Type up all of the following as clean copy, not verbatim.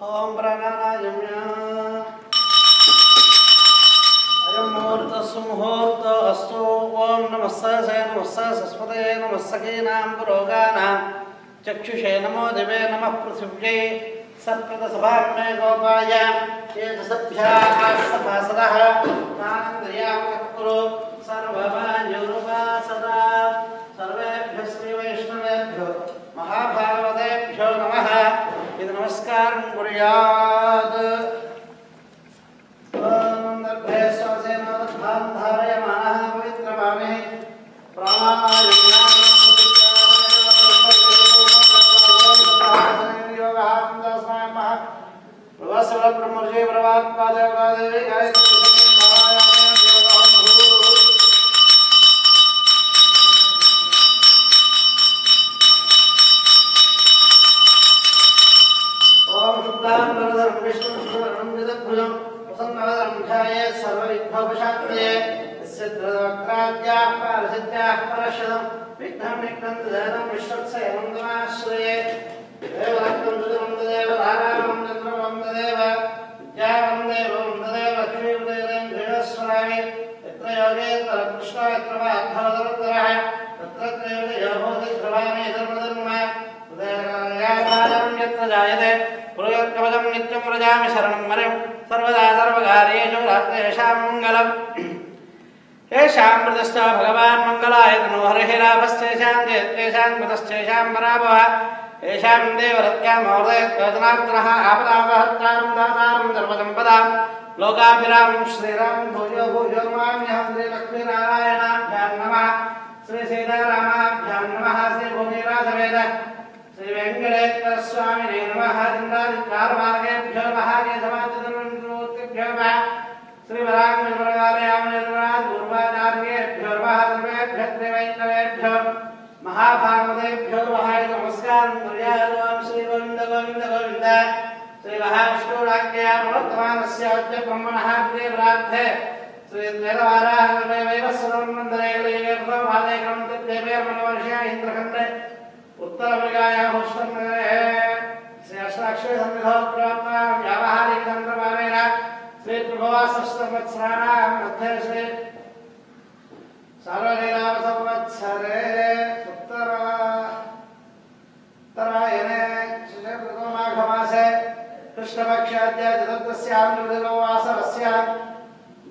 ओम प्राणानायम्य अयं मुहूर्तः सुमुहूर्त अस्तु। ओम नमः सरस्वते नमः सखीनां पुरोगानां चक्षुषे नमो दिवे नमः पृथिव्यै सत्प्रदसभाम्ने गोपाय ये सभ्याः सभासदः तानन्द्रियावकुरु सर्ववायुरुपासदा। सर्वेभ्यः श्रीवैष्णवेभ्यो महाभागवतेभ्यो नमः। इति नमस्कारं कुर्यात्। दर्भे स्वसेन दर्भां धारयमानः पवित्रभावे ब्रह्मर्षि प्रभात्पादेवी गायत्री ओम शुक्लांबरधरं विष्णुं जगद्भुजं प्रसन्नवदनं ध्यायेत् सर्वविघ्नोपशान्तये। यस्य द्रवक्त्राद्याः पारसिद्ध्याः परशतं विघ्नं विघ्नन्तधनं विश्वक्सेनं तमाश्रये। देवरत्नं सुजनं तदेव धारावं चन्द्रमं तदेव विद्यावं देवं तदेव लक्ष्मीं गृहस्वामि। यत्र योगेश्वर कृष्ण यत्र माधवतरः तत्र त्रयोदयो भवति ध्रुवाणि धर्मधर्म उदयकार्यं यत्र जायते पुरुषकवचं नित्यं व्रजामि शरणं मरिं सर्वदा सर्वकार्येषु रात्रेषां मङ्गलम्। येषां मृतश्च भगवान् मङ्गलाय तनो हरिहिराभस्तेषां जयत्येषां कृतश्चेषां पराभवः। येषां देवरत्यां महोदयत्वजनार्दनः आपदापहर्तारं दातारं सर्वसम्पदां लोकाभिरामं श्रीराम भूयो भूयो नमाम्यहं श्रीलक्ष्मीनारायणाभ्यां नमः श्रीसीतारामाभ्यां नमः श्रीभूमिराजवेद श्रीवेङ्कटेश्वर स्वामिने नमः। चन्द्रादित्यारमार्गेभ्यो नमः केशवादितमूर्तिभ्यो नमः श्रीवराङ्गेभ्यो नमः सर्वेभ्यो त्रिवैष्णवेभ्यो महाभागवतेभ्यो नमः। नमस्कारं कुर्यात्। श्री गोविन्द गोविन्द गोविन्द श्री महाविष्णुराज्ञया प्रवर्तमानस्य अद्य ब्रह्मणः प्रियप्रार्थे श्री द्वैतवाराहमेवैव सर्वमन्दरे प्रभादेकं तद्देवेर्मनवर्षे इन्द्रखण्डे उत्तरमृगायाभूष्णनगरे श्री अष्टाक्षरसन्निधौ प्राप्तां व्यावहारिकतन्त्रमानेन श्री प्रभवासष्टवत्सराणां मध्ये श्री सार्वजनीनामसंवत्सरे उत्तरायणे श्रीमाघमासे कृष्णपक्षाद्य चतुर्थस्यां वासरस्यां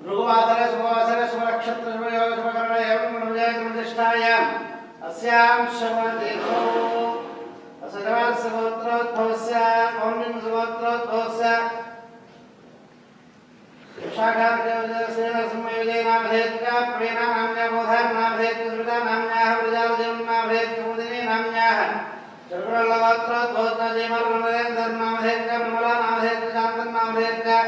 भृगुवासरे शुभवासरे शुभनक्षत्रशुभयोग शुभकरण एवं मनुजयतिष्ठायाम् अस्यां शुभतिथौ असजवात्सगोत्रोद्भवस्य कौण्डिन्यगोत्रोद्भवस्य शाखार्यवजयनामधेत्या प्रवीणानाम्या बोधारनामधेत्या स्मृतानाम्याः प्रजालजन्नामधेत्या नाम्याः चक्रवल्लभोत्रोद्भवस्य जयमर्मनरेन्द्रनामधेत्या निर्मलानामधेत्या शान्तनामधेत्या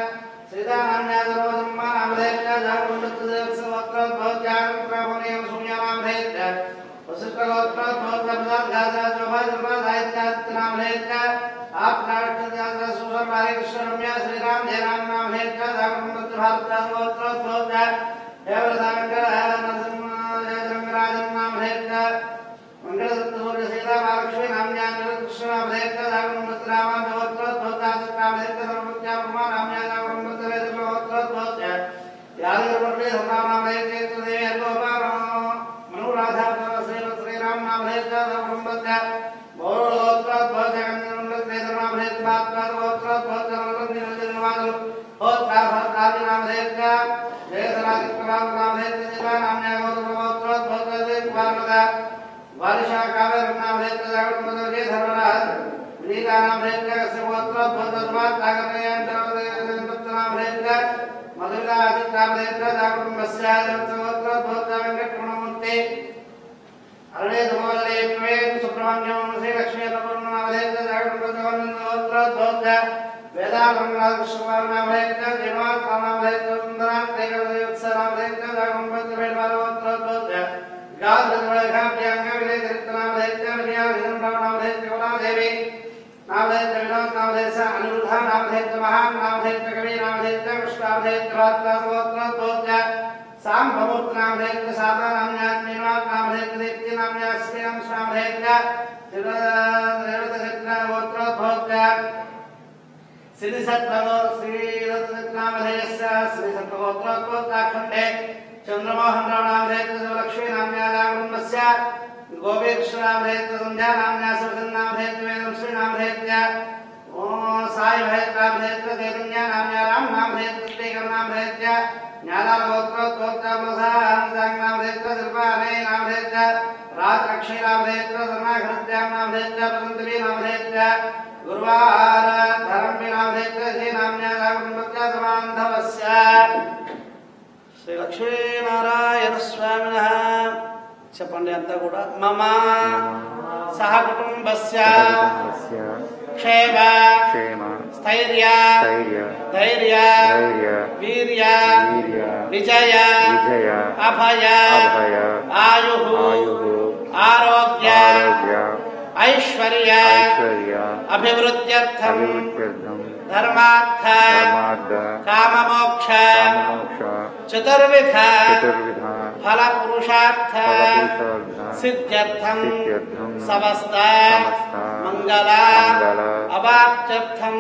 सीतानाम्या सर्वजन्मानामधेत्या जागरुण्डत्वदेवत्सवोत्रोद्भवत्या अनन्तरामणीयं शून्यानामधेत्या वसिष्ठगोत्रोद्भवत्या प्रसादगाजाजोभाजन्मादायत्यादित्यनामधेत्या आपनाक्षत्याद्य सुशर्मारे कृष्णरम्या श्रीराम जयराम नामधेत्या जागरुण्डत्वभारत्यागोत्रोद्भवत्या देवरसामङ्गलजनराजन् नामधेत्या मंगलदत्तसूर्य सीतामहालक्ष्मी नाम्या कृष्णनामधेत्या जागरुण्डत्वरामाभ्योत्रोद्भवत्या चित्रामधेत्या सर्वमत्या ब्रह्मा नाम्या जागरुण्डत्ववेदभवत्रोद्भवत्या यादववर्णे धर्मानामधेत्या देवी अर्गोपाल मनुराधा श्रीराम नामधेत्या जागरुण्डत्वया गौरवोत्रोद्भवत्या कन्यामण्डलवेदनामधेत्या गोत्रोद्भवत्या नन्दनिरञ्जनवादु होत्राभद्रादिनामधेत्या जयसरादिप्रभावनामधेत्या जीवानाम्या गौरवोत्रोद्भवत्या देवकुमारदा वारिशा काव्यनामधेत्या जागरुण्डत्वये धर्मराज विनीतानामधेत्या कश्यपोत्रोद्भवत्या मधुरादित्यामधेत्या जागरुण्डस्य जगत्सोत्रोद्भवत्या वेङ्कटरमणमूर्ते अरणे धमवल्ले प्रवेद सुब्रह्मण्यं श्रीलक्ष्मी नमोन्नामधेत्या जागरुण्डत्वोत्रोद्भवत्या वेदागमनादकृष्णनामधेत्या जीवात्मानामधेत्या सुन्दरात्रेकदेवत्सनामधेत्या जागरुण्डत्वोत्रोद्भवत्या गाधृतमलेखाभ्याङ्गविलेखनामधेत्या विजयाभिधनरामनामधेत्या कमलादेवी नामधेत्या विनोदनामधेत्या अनिरुद्धा नामधेत्या महान् नामधेत्या कवि नामधेत्या कृष्णामधेत्या भात्तासवोत्रोद्भवत्या सांभमूर्तनामधेत्या साधानाम्यात्मीनामधेत्या दीप्तिनाम्या श्रीराम नामधेत्या श्रीसत्त्वगो श्रीरत्नामधेयस्य श्रीसत्त्वगोत्रोत्तराखण्डे चन्द्रमोहन नामधेयस्य लक्ष्मी नाम्याः कुटुम्बस्य गोपीकृष्णनामधेयस्य सन्ध्या नाम्याः सुरसन्नामधेयस्य वेदं श्री नामधेयस्य ओ साई नामधेयस्य चैतन्या नाम्याः राम नामधेयस्य श्रीकर नामधेयस्य ज्ञानालोत्रोत्तरामसां नामधेयस्य शिल्पाने नामधेयस्य राजलक्ष्मी नामधेयस्य धर्माघृत्यां नामधेयस्य पतञ्जलि नामधेयस्य गुरुवार धर्मी नामधेयस्य श्री नाम्याः कुटुम्बस्य समान्धवस्य श्री लक्ष्मी नारायण स्वामिनः చెప్పండి అంతా కూడా మమ సహ కుటుంబస్య క్షేమ స్థైర్య ధైర్య వీర్య విజయ అభయ ఆయు ఆరోగ్య ఐశ్వర్య అభివృద్ధ్యర్థం ధర్మార్థ కామమోక్ష చతుర్విధ ఫల పురుషార్థ సిద్ధ్యర్థం సమస్త మంగళ అవాప్త్యర్థం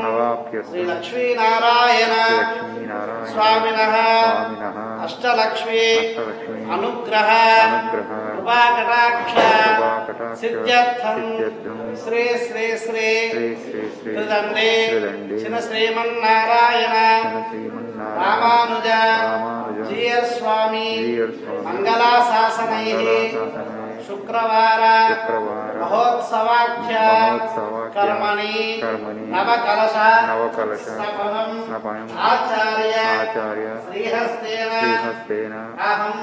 శ్రీ లక్ష్మీ నారాయణ స్వామినః అష్టలక్ష్మీ అనుగ్రహ కృపాకటాక్ష సిద్ధ్యర్థం శ్రీ శ్రీ శ్రీ త్రిదండి చిన శ్రీమన్నారాయణ రామానుజ జీయర్ స్వామి మంగళాశాసనైః శుక్రవార మహోత్సవాఖ్య కర్మణి నవకలశ స్థాపనం ఆచార్య శ్రీహస్తేన అహం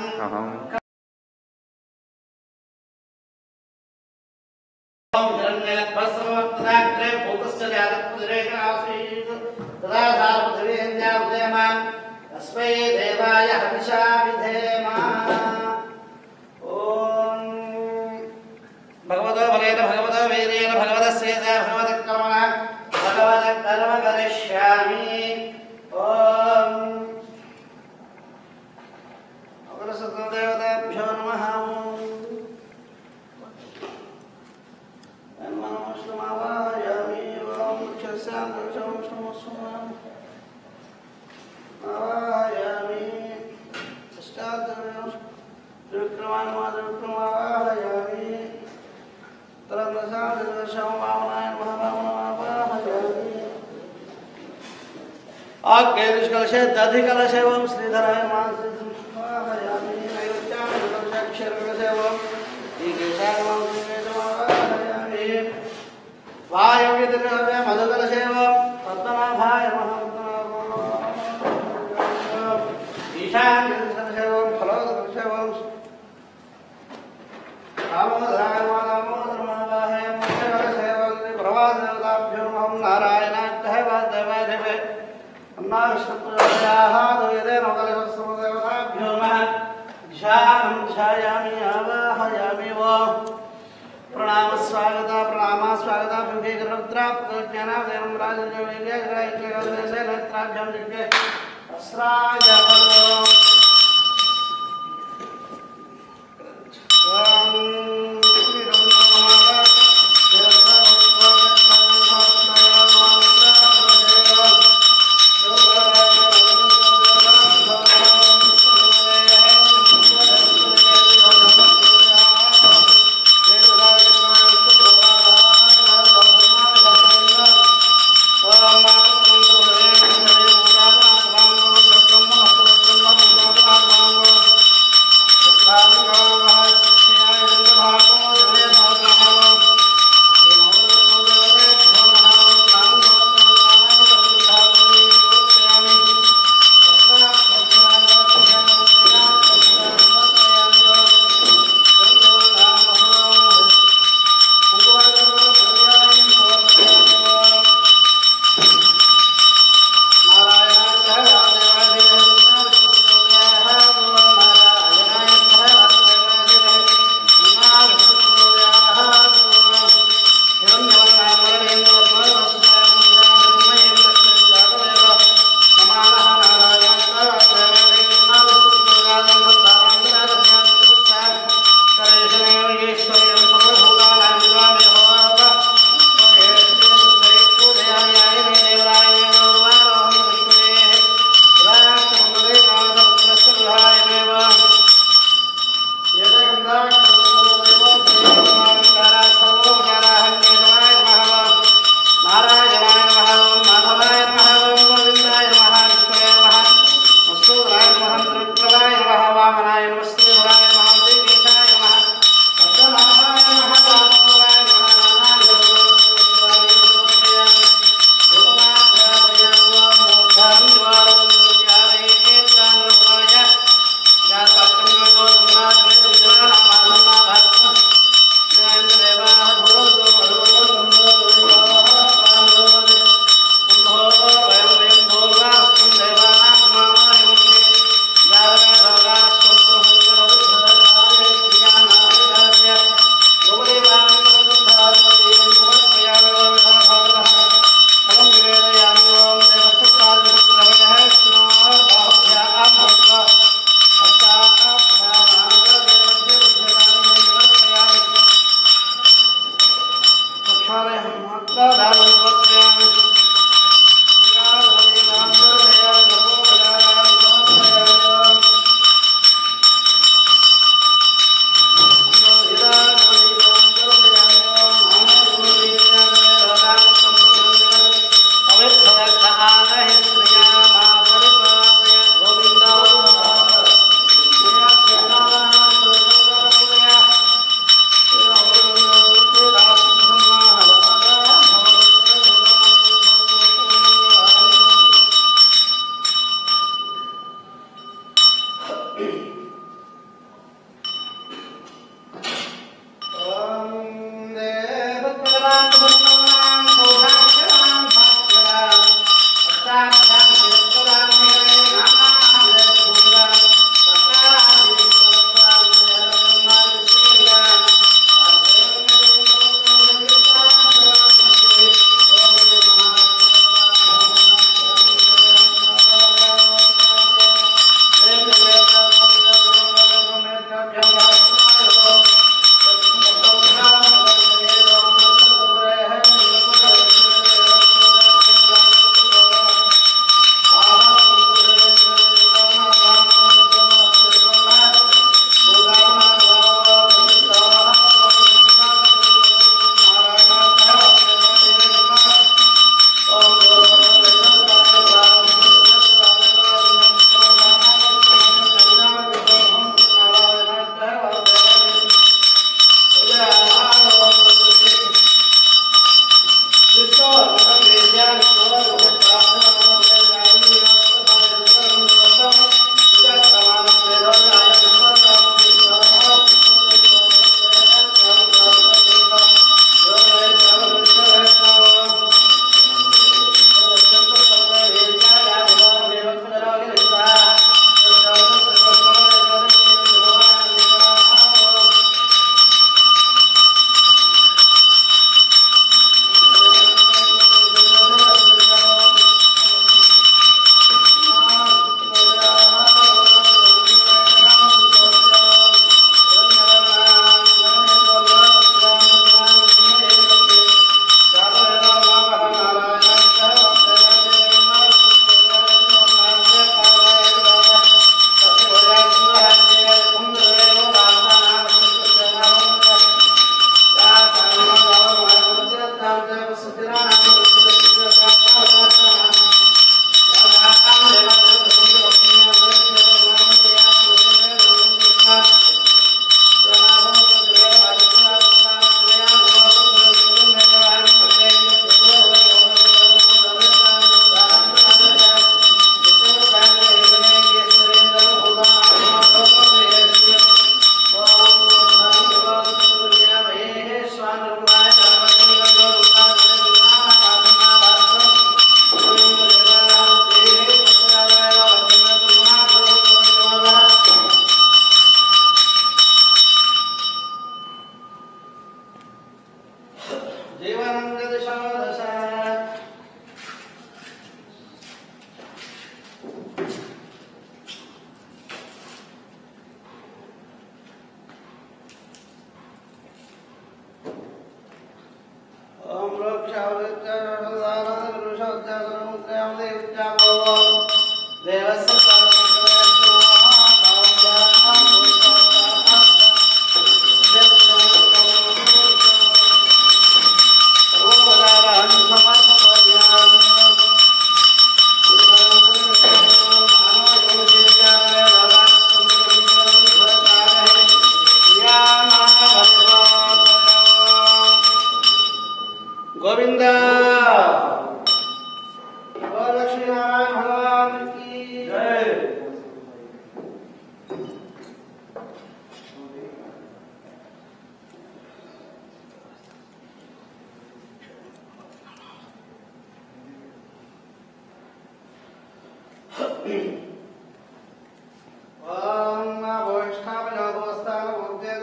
तस्मै देवाय हविषा विधेम ओम भगवतो बलेन भगवतो वीर्येण भगवतस्येत भगवतकर्मणा भगवतकर्म करिष्यामि ओम अग्रसदेवताभ्यो नमः नमोऽस्तुमावाहयामि ओम क्षस्यान्तरिक्षं आवाहयामि षष्ठाध्यायं त्रिविक्रमानुवादविक्रमावाहयामि तरन्नसादिदर्शं वामनाय महावामनमावाहयामि आज्ञेयनिष्कलशे दधिकलशेवं श्रीधराय मानसिंहावाहयामि नैवेद्याक्षरकलशेवं ईकेशागमं श्रीवेदमावाहयामि वायव्यदिनवे मधुकलशेवं पद्मनाभाय ईशान्यसेवं फलोदकलशेवं दामोदरायमादामोदरमावाहय मोक्षकलशेवं प्रवासदेवताभ्यो नमः नारायणाय वासुदेवाय अन्नाविष्णुपूजायाः द्वयते नवकलशदेवताभ्यो नमः ध्यानं ध्यायामि आवाहयामि वो प्रणाम स्वागत भुंगीकरुद्रा ज्ञानादेवं राजयोगेन्द्रैक्यगलदेशे नेत्राभ्यां दिग्गे अस्राय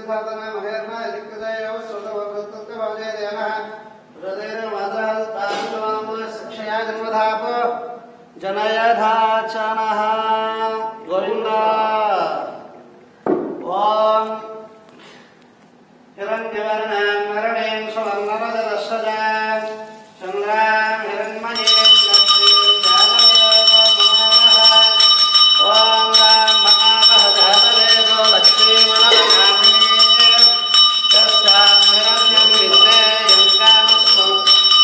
साधना महेर्मा दिक्कजय वसुतवृत्तस्य भवजे देनः हृदयेन मातः तानुमाम शिक्षया जन्मधाप जनयधाचनः गोविन्द ओम हिरण्यवर्णां मरणेन सुवर्णरजतश्रजां चन्द्रां हिरण्मयेन लक्ष्मीं जातवेदो ओम राम महावहजातवेदो लक्ष्मीमनमामि तस्यां हिरण्यं विद्मे यङ्कामस्मो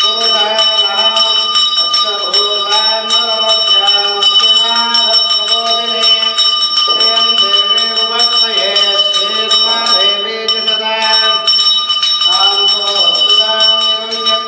पुरुषानः अश्वभूतां नरवध्यामस्तिनाथप्रबोधिने श्रियं देवी उपत्मये श्रीर्मा देवी जगदां तां सो वस्तुतां निरञ्जन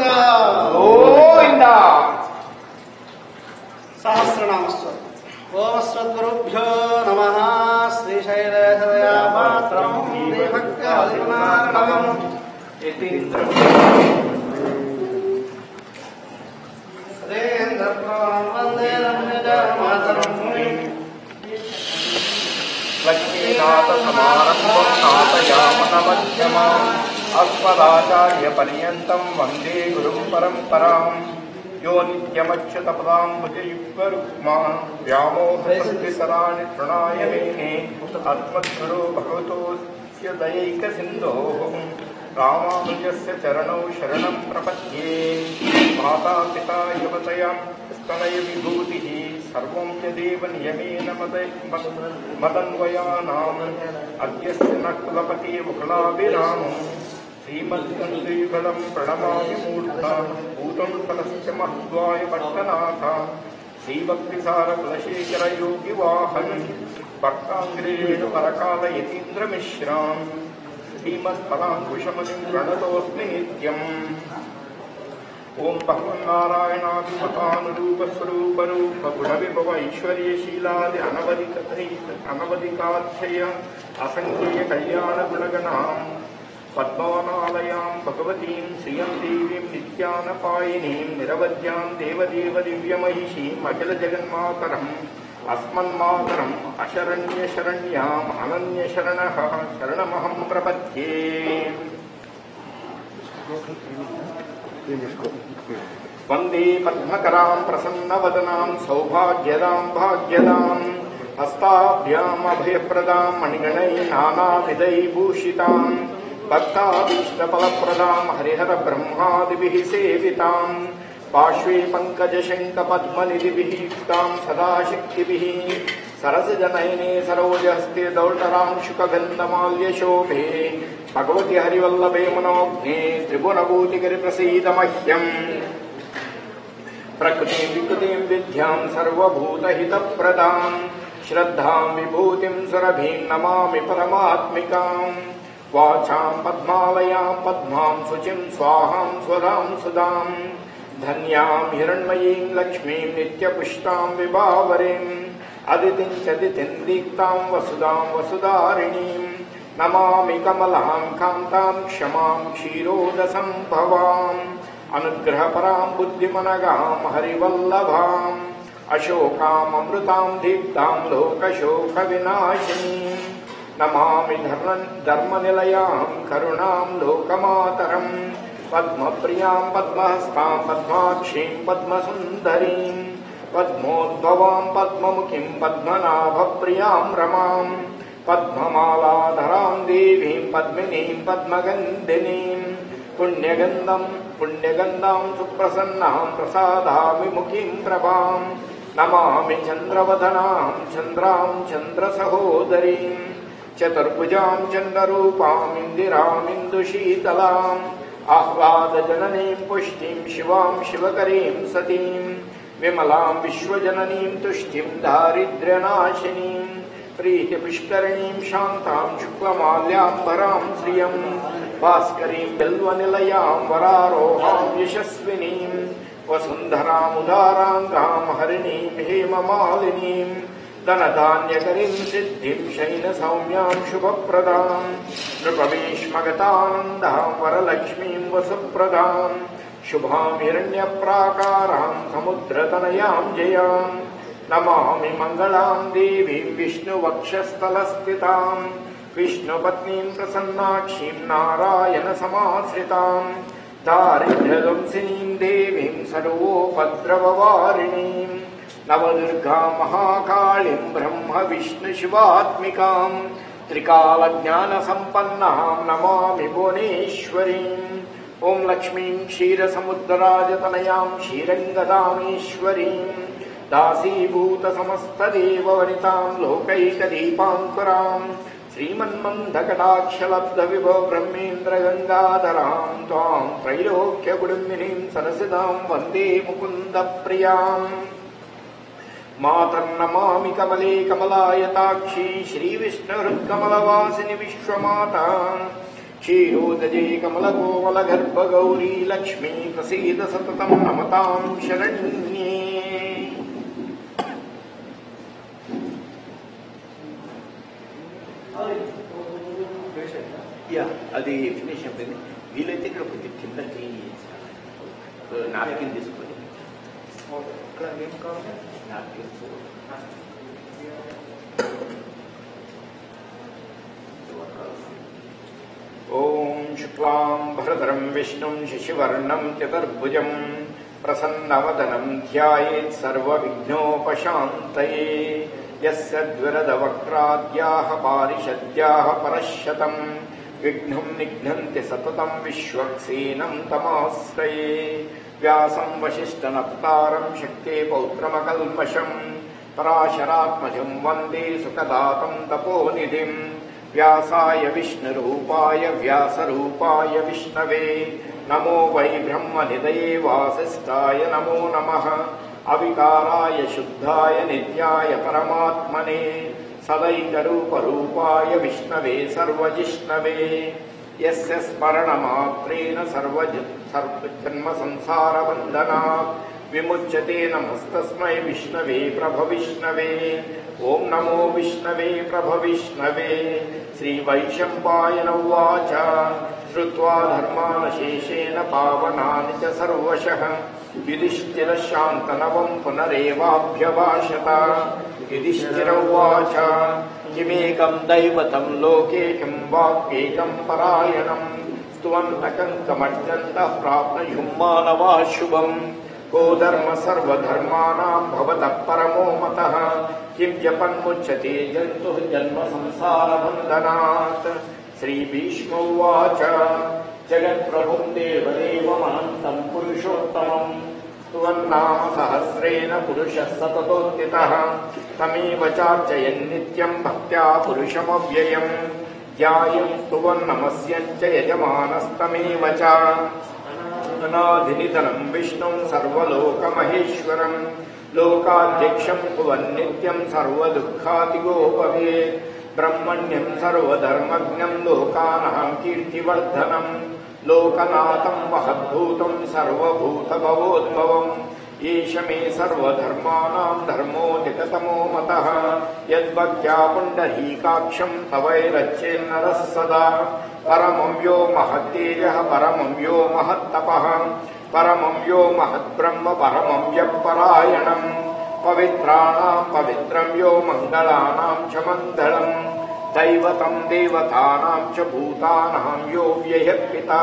గోవింద సహస్రనామస్వ ఓమస్వద్గురుభ్యో నమః శ్రీశైలేశదయాపాత్రం దీపక్కాలినారణం రేంద్రప్రవణం వందే రమ్యజామాతరం లక్ష్మీనాథ సమారంభం నాథయామనమధ్యమాం అస్మదాచార్య పర్యంతం వందే గురుం పరంపరాం యో నిత్యమచ్యుతపదాంబుజయుగ్మరుక్మా వ్యామోహసరాణి తృణాయ మేనే అస్మద్గురో భగవతోస్య దయైకసింధోః రామానుజస్య చరణౌ శరణం ప్రపద్యే మాతా పితా యువతయా స్తనయ విభూతిః సర్వం యదేవ నియమేన మదన్వయానాం అద్యస్య నకులపతి ముకులాభిరామం శ్రీమద్గంధీఫలం ప్రణమామి మూర్ధా భూతం ఫలస్య మహద్వాయ పట్టనాథ శ్రీభక్తిసార కులశేఖర యోగి వాహన్ భక్తాంగ్రేణ పరకాల యతీంద్రమిశ్రాం శ్రీమత్ఫలాంకుశమునిం ప్రణతోస్మి నిత్యం ఓం భగవన్నారాయణాభిమతానురూపస్వరూపరూప గుణవిభవ ఐశ్వర్యశీలాది అనవధికాధ్యయ అసంఖ్యేయ కళ్యాణ గుణగణాం పద్మవనాలయాం భగవతీం శ్రియం దేవీం నిత్యానపాయినీం నిరవధ్యాం దేవదేవ దివ్యమహిషీం అఖిల జగన్మాతరం అస్మన్మాతరం అశరణ్యశరణ్యాం అనన్యశరణః శరణమహం ప్రపద్యే. వందే పద్మకరాం ప్రసన్నవదనాం సౌభాగ్యదాం భాగ్యదాం హస్తాభ్యాం అభయప్రదాం మణిగణై నానావిధైభూషితాం భక్తాభీష్టఫలప్రదాం హరిహర బ్రహ్మాదిభిః సేవితాం పార్శ్వే పంకజశంఖ పద్మనిధిభిః యుక్తాం సదాశక్తిభిః సరసజనయనే సరోజహస్తే దౌల్టరాంశుకగంధమాల్యశోభే భగవతి హరివల్లభే మనోజ్ఞే త్రిభువనభూతికరి ప్రసీద మహ్యం. ప్రకృతిం వికృతిం విద్యాం సర్వభూతహితప్రదాం శ్రద్ధాం విభూతిం సురభీం నమామి పరమాత్మికాం. వాచాం పద్మాలయాం పద్మాం శుచిం స్వాహాం స్వదాం సుదాం ధన్యాం హిరణ్మయీం లక్ష్మీం నిత్యపుష్టాం విభావరీం అదితిం చదితిం దీప్తాం వసుదాం వసుధారిణీం. నమామి కమలాం కాంతాం క్షమాం క్షీరోదసంభవాం అనుగ్రహపరాం బుద్ధిమనగాం హరివల్లభాం అశోకాం అమృతాం దీప్తాం లోకశోక వినాశినీం. నమామి ధర్మనిలయాం కరుణాం లోకమాతరం పద్మప్రియాం పద్మహస్తాం పద్మాక్షీం పద్మసుందరీం పద్మోద్భవాం పద్మముఖీం పద్మనాభప్రియాం రమాం పద్మమాలాధరాం దేవీం పద్మినీం పద్మగంధినీం. పుణ్యగంధాం సుప్రసన్నాం ప్రసాదావిముఖీం ప్రభాం నమామి చంద్రవదనాం చంద్రాం చంద్రసహోదరీం చతుర్భుజాం చంద్రరూపాం ఇందిరామిందుశీతలాం ఆహ్లాదజననీం పుష్టిం శివాం శివకరీం సతీం విమలాం విశ్వజననీం తుష్టిం దారిద్ర్యనాశినీం ప్రీతిపుష్కరిణీం శాంతాం శుక్లమాల్యాంబరాం శ్రియం భాస్కరీం బిల్వనిలయాం వరారోహాం యశస్వినీం వసుంధరాముదారాంగాం హరిణీం హేమమాలినీం ధనధాన్యకరీం సిద్ధిం శైన సౌమ్యాం శుభప్రదాం నృపమీష్మగతానందాం వరలక్ష్మీం వసుప్రదాం శుభాం హిరణ్యప్రాకారాం సముద్రతనయాం జయాం. నమామి మంగళాం దేవీం విష్ణువక్షస్థలస్థితాం విష్ణుపత్నీం ప్రసన్నాక్షీం నారాయణ సమాశ్రితాం దారిద్ర్యధ్వంసినీం దేవీం సర్వోపద్రవవారిణీం నవదుర్గా మహాకాళీం బ్రహ్మ విష్ణు శివాత్మికాం త్రికాలజ్ఞాన సంపన్నాం నమామి భువనేశ్వరీం. ఓం లక్ష్మీం క్షీరసముద్రరాజతనయాం క్షీరంగదామేశ్వరీం దాసీభూత సమస్తదేవవనితాం లోకైకదీపాంకురాం శ్రీమన్మందకటాక్షలబ్ధ విభవ బ్రహ్మేంద్ర గంగాధరాం త్వాం త్రైలోక్యకుడుంబినీం సరసిదాం వందే ముకుంద ప్రియాం. మాతర్నమామి కమలే కమలాయతాక్షి శ్రీవిష్ణుహృత్కమలవాసిని విశ్వమాత क्षीरोदजे कमलकोमलगर्भगौरी लक्ष्मी प्रसीद सततं नमतां शरण्ये। అది ఫినిష్ అయిపోయింది. వీలైతే ఇక్కడ కొంచెం కింద క్లీన్ చేసి నాప్కిన్ తీసుకొని నాప్కిన్స్ ఓం శుక్లాం భరధరం విష్ణుం శశివర్ణం చతుర్భుజం ప్రసన్నవదనం ధ్యాయేత్ సర్వవిఘ్నోపశాంతయే. యస్య ద్విరదవక్రాద్యాః పారిషద్యాః పరశ్శతం విఘ్నం నిఘ్నంతి సతతం విశ్వక్సేనం తమాశ్రయే. వ్యాసం వశిష్ఠనప్తారం శక్తే పౌత్రమకల్మషం పరాశరాత్మజం వందే సుఖదాతం తపోనిధిం. వ్యాసాయ విష్ణురూపాయ వ్యాసరూపాయ విష్ణవే నమో వై బ్రహ్మనిధయే వాసిష్ఠాయ నమో నమః. అవికారాయ శుద్ధాయ నిత్యాయ పరమాత్మనే సదైకరూపరూపాయ విష్ణవే సర్వజిష్ణవే. యస్య స్మరణమాత్రేణ సర్వజన్మ సంసారబంధనాత్ విముచ్యతే. నమస్తస్మై విష్ణవే ప్రభవిష్ణవే. ఓం నమో విష్ణవే ప్రభవిష్ణవే. శ్రీవైశంపాయన ఉవాచ శ్రుత్వా ధర్మానశేషేణ పావనాని చ సర్వశః యుధిష్ఠిరశాంతనవం పునరేవాభ్యభాషత. యుధిష్ఠిర ఉవాచ కిమేకం దైవతం లోకే కిం వాప్యేకం పరాయణం స్తువంతకం కమర్జంతః ప్రాప్నుయుం మానవా శుభం. కో ధర్మ సర్వధర్మాణాం భవతః పరమో మతః కిం జపన్ముచ్యతే జంతుః జన్మ సంసారబంధనాత్. శ్రీభీష్మ ఉవాచ జగత్ప్రభుం దేవదేవమనంతం పురుషోత్తమం స్తువన్నామ సహస్రేణ పురుషः సతతోత్థితः. తమేవ చార్చయన్ నిత్యం భక్త్యా పురుషమవ్యయం ధ్యాయం స్తువన్నమస్యం చ యజమానస్తమేవ చ. అనాదినిధనం విష్ణుం సర్వలోకమహేశ్వరం లోకాధ్యక్షం స్తువన్నిత్యం సర్వదుఃఖాతిగోపవేత్. బ్రహ్మణ్యం సర్వధర్మజ్ఞం లోకానాం కీర్తివర్ధనం లోకనాథం మహద్భూతం సర్వభూతభవోద్భవం. ఈశ మే సర్వధర్మాణాం ధర్మోధికతమో మతః యద్భక్త్యా పుండరీకాక్షం తవైరచ్చేన్నరः సదా. పరమం యో మహత్తేజః పరమం యో మహత్తపః పరమం యో మహద్బ్రహ్మ పరమం యః పరాయణం. పవిత్రాణాం పవిత్రం యో మంగళానాం చ మంగళం దైవతం దేవతానాం చ భూతానాం యో వ్యయః పితా.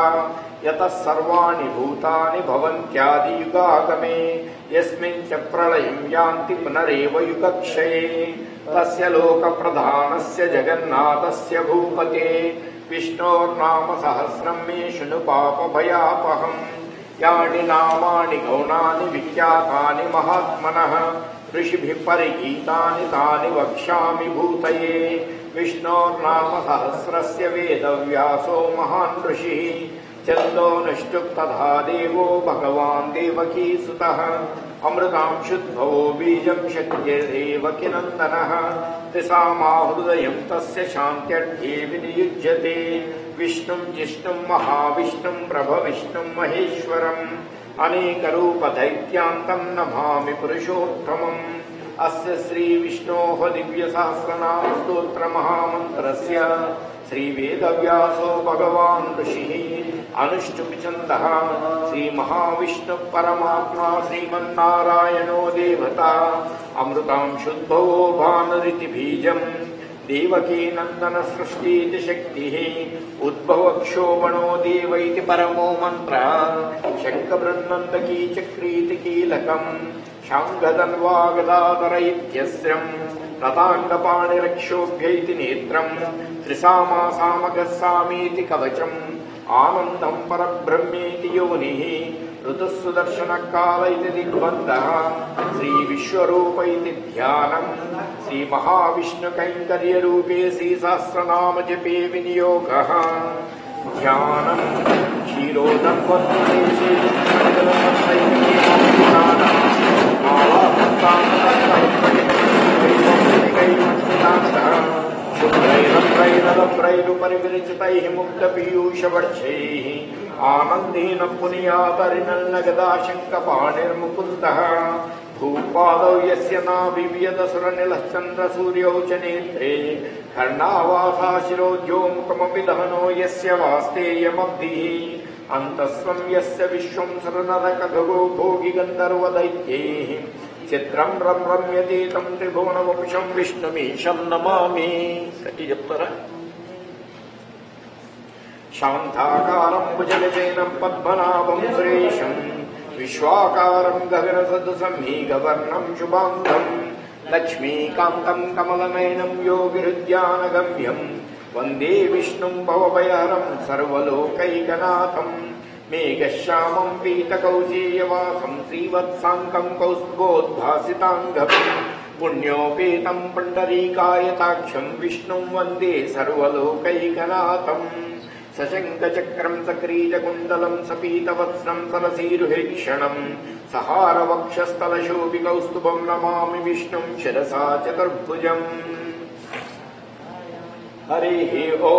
యతః సర్వాణి భూతాని భవంత్యాదియుగాగమే యస్మిన్ చ ప్రళయం యాంతి పునరేవ యుగక్షయే. తస్య లోక ప్రధానస్య జగన్నాథస్య భూపతే విష్ణోర్నామ సహస్రం మే శృణు పాపభయాపహం. యాని నామాని గౌణాని విఖ్యాతాని మహాత్మనః ఋషిభిః పరిగీతాని తాని వక్ష్యామి భూతయే. విష్ణోర్నామ సహస్రస్య వేదవ్యాసో మహాన్ ఋషిః చందోనుష్టుప్ తథా దేవో భగవాన్ దేవకీసుతః. అమృతాంశుద్భవో బీజం శక్తిర్దేవకీనందనః త్రిసామాహృదయం తస్య శాంత్యర్థే వినియుజ్యతే. విష్ణుం జిష్ణుం మహావిష్ణుం ప్రభవిష్ణుం మహేశ్వరం అనేకరూపదైత్యాంతం నమామి పురుషోత్తమం. అస్య శ్రీ విష్ణోః దివ్య సహస్రనామ స్తోత్ర మహామంత్రస్య శ్రీ వేదవ్యాసో భగవాన్ ఋషిః అనుష్టుప్ ఛందః. శ్రీ మహావిష్ణు పరమాత్మా శ్రీమన్నారాయణో దేవతా అమృతాంశుద్భవో భానురితి బీజం దేవకీ నందన సృష్టీతి శక్తిః ఉద్భవక్షోభణో దేవైతి పరమో మంత్ర. శంఖబృహన్నందకీ చక్రీతి కీలకం శాంగదన్వా గదాధర ఇత్యస్రం రతాంగపాణిరక్షోభ్యైతి నేత్రం త్రిసామాసామగస్సామీతి కవచం ఆనందం పరబ్రహ్మేతి యోనిః ఋతుః సుదర్శనకాల ఇతి దిగ్బంధః. శ్రీ విశ్వరూప ఇతి ధ్యానం శ్రీ మహావిష్ణు కైంకర్యరూపే శ్రీ సహస్రనామ జపే వినియోగః. ధ్యానం క్షీరోదర్పత్రేషే శుభ్రైరప్రైరలప్రైరు పరివిరచితైః ముక్తపీయూష वर्षैः आनन्देन पुनीयातरिनल्लगदाशङ्कपाणिर्मुकुन्दः भूपादौ यस्य नाभिव्यदसुरनिलश्चन्द्रसूर्यौ च नेत्रे कर्णावासा शिरोद्योमुखमपि दहनो यस्य वास्तेयमब्धिः अन्तस्वं यस्य विश्वं सरनरकगो भोगि गन्धर्वदैत्यैः चित्रं रम्यते तं त्रिभुवनवपुषं विष्णुमीशं नमामि कति చెప్తారా शान्ताकारं भुजगशयनं पद्मनाभं सुरेशं विश्वाकारं गगनसदृशं मेघवर्णं शुभाङ्गं लक्ष्मीकान्तं कमलनयनं योगिहृद्यानगम्यं वन्दे विष्णुं भवभयहरं सर्वलोकैकनाथं मेघश्यामं पीतकौशेयवासं श्रीवत्साङ्कं कौस्तुभोद्भासिताङ्गं पुण्योपेतं पुण्डरीकायताक्षं विष्णुं वन्दे सर्वलोकैकनाथं सशङ्खचक्रं सक्रीजकुण्डलं सपीतवत्सं सरसीरुहेक्षणं सहारवक्षस्थलशोभिकौस्तुभं नमामि विष्णुं शिरसा चतुर्भुजम् हरिः ॐ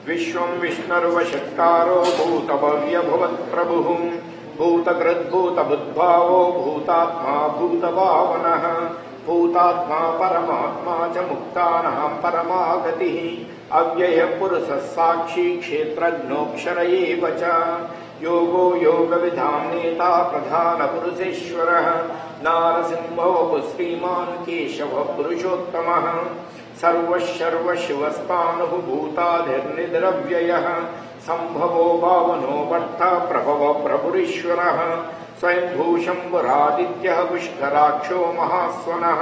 विश्वं विष्णुर्वषट्कारो भूतभव्यभुवत्प्रभुः भूतकृद्भूतबुद्भावो भूतात्मा भूतभावनः भूतात्मा परमात्मा च मुक्तानां परमागतिः अव्ययपुरुषः साक्षी क्षेत्रज्ञोऽक्षर एव च योगो योगविधां नेता प्रधानपुरुषेश्वरः नारसिंहो श्रीमान् केशवः पुरुषोत्तमः सर्वशर्वशिवस्थाणुः भूताधिर्निद्रव्ययः सम्भवो भावनो वर्ता प्रभव प्रभुरीश्वरः स्वयंभूशम्भुरादित्यः पुष्कराक्षो महास्वनः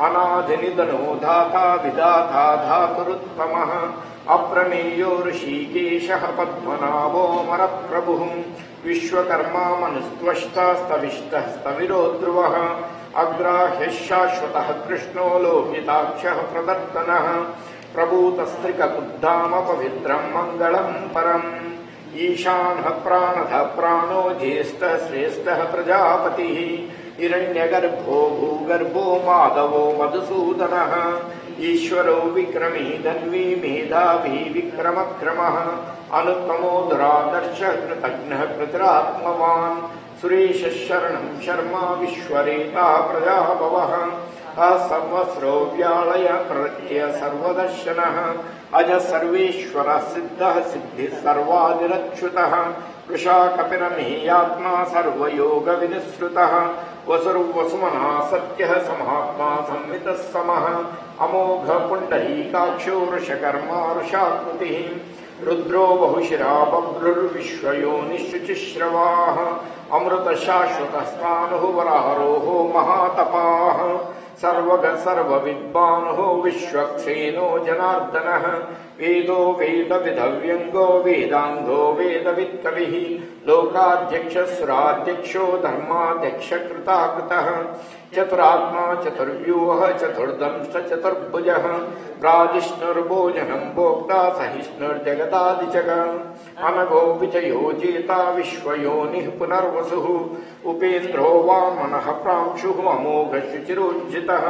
अनादिनिधनो धाता विधाता धातुरुत्तमः अप्रमेयो ऋषिकेशः पद्मनाभोऽमरप्रभुः विश्वकर्मा मनुस्त्वष्टा स्तविष्टः स्तविरो ध्रुवः अग्राह्यः शाश्वतः कृष्णो लोहिताक्षः प्रदर्तनः प्रभूतस्त्रिकबुद्धाम पवित्रं मङ्गलं परम् ईशानः प्राणः प्राणो ज्येष्ठः श्रेष्ठः प्रजापतिः हिरण्यगर्भो भूगर्भो माधवो मधुसूदनः ईश्वरो विक्रमी धन्वी मेधावी विक्रमक्रमः अनुत्तमो दुरादर्शः कृतज्ञः कृतिरात्मवान् सुरेशः शरणं शर्मा विश्वरेता प्रजाभवः सर्वस्रो व्यालय प्रत्य सर्वदर्शनः अज सर्वेश्वरः सिद्धः सिद्धिः सर्वादिरच्युतः वृषा कपिरमेयात्मा सर्वयोगविनिःसृतः वसुर्वसुमनः सत्यः समात्मा संवितः समः अमोघ पुण्डरीकाक्षो वृषकर्मा वृषाकृतिः रुद्रो बहुशिरा बभ्रुर्विश्वयोनिश्चुचिश्रवाः अमृतशाश्वतस्तानुः वरारोहो महातपाः सर्वग सर्वविद्वानुः विश्वक्सेनो जनार्दनः वेदो वेदविधव्यङ्गो वेदाङ्गो वेदवित्कविः लोकाध्यक्षसुराध्यक्षो धर्माध्यक्षकृताकृतः चतुरात्मा चतुर्व्यूहः चतुर्दंष्ट चतुर्भुजः प्राजिष्णुर्भोजनं भोक्ता सहिष्णुर्जगदादिजग अनघो विजयो जेता विश्वयोनिः पुनर्वसुः उपेन्द्रो वामनः प्रांशुः अमोघ शुचिरोज्जितः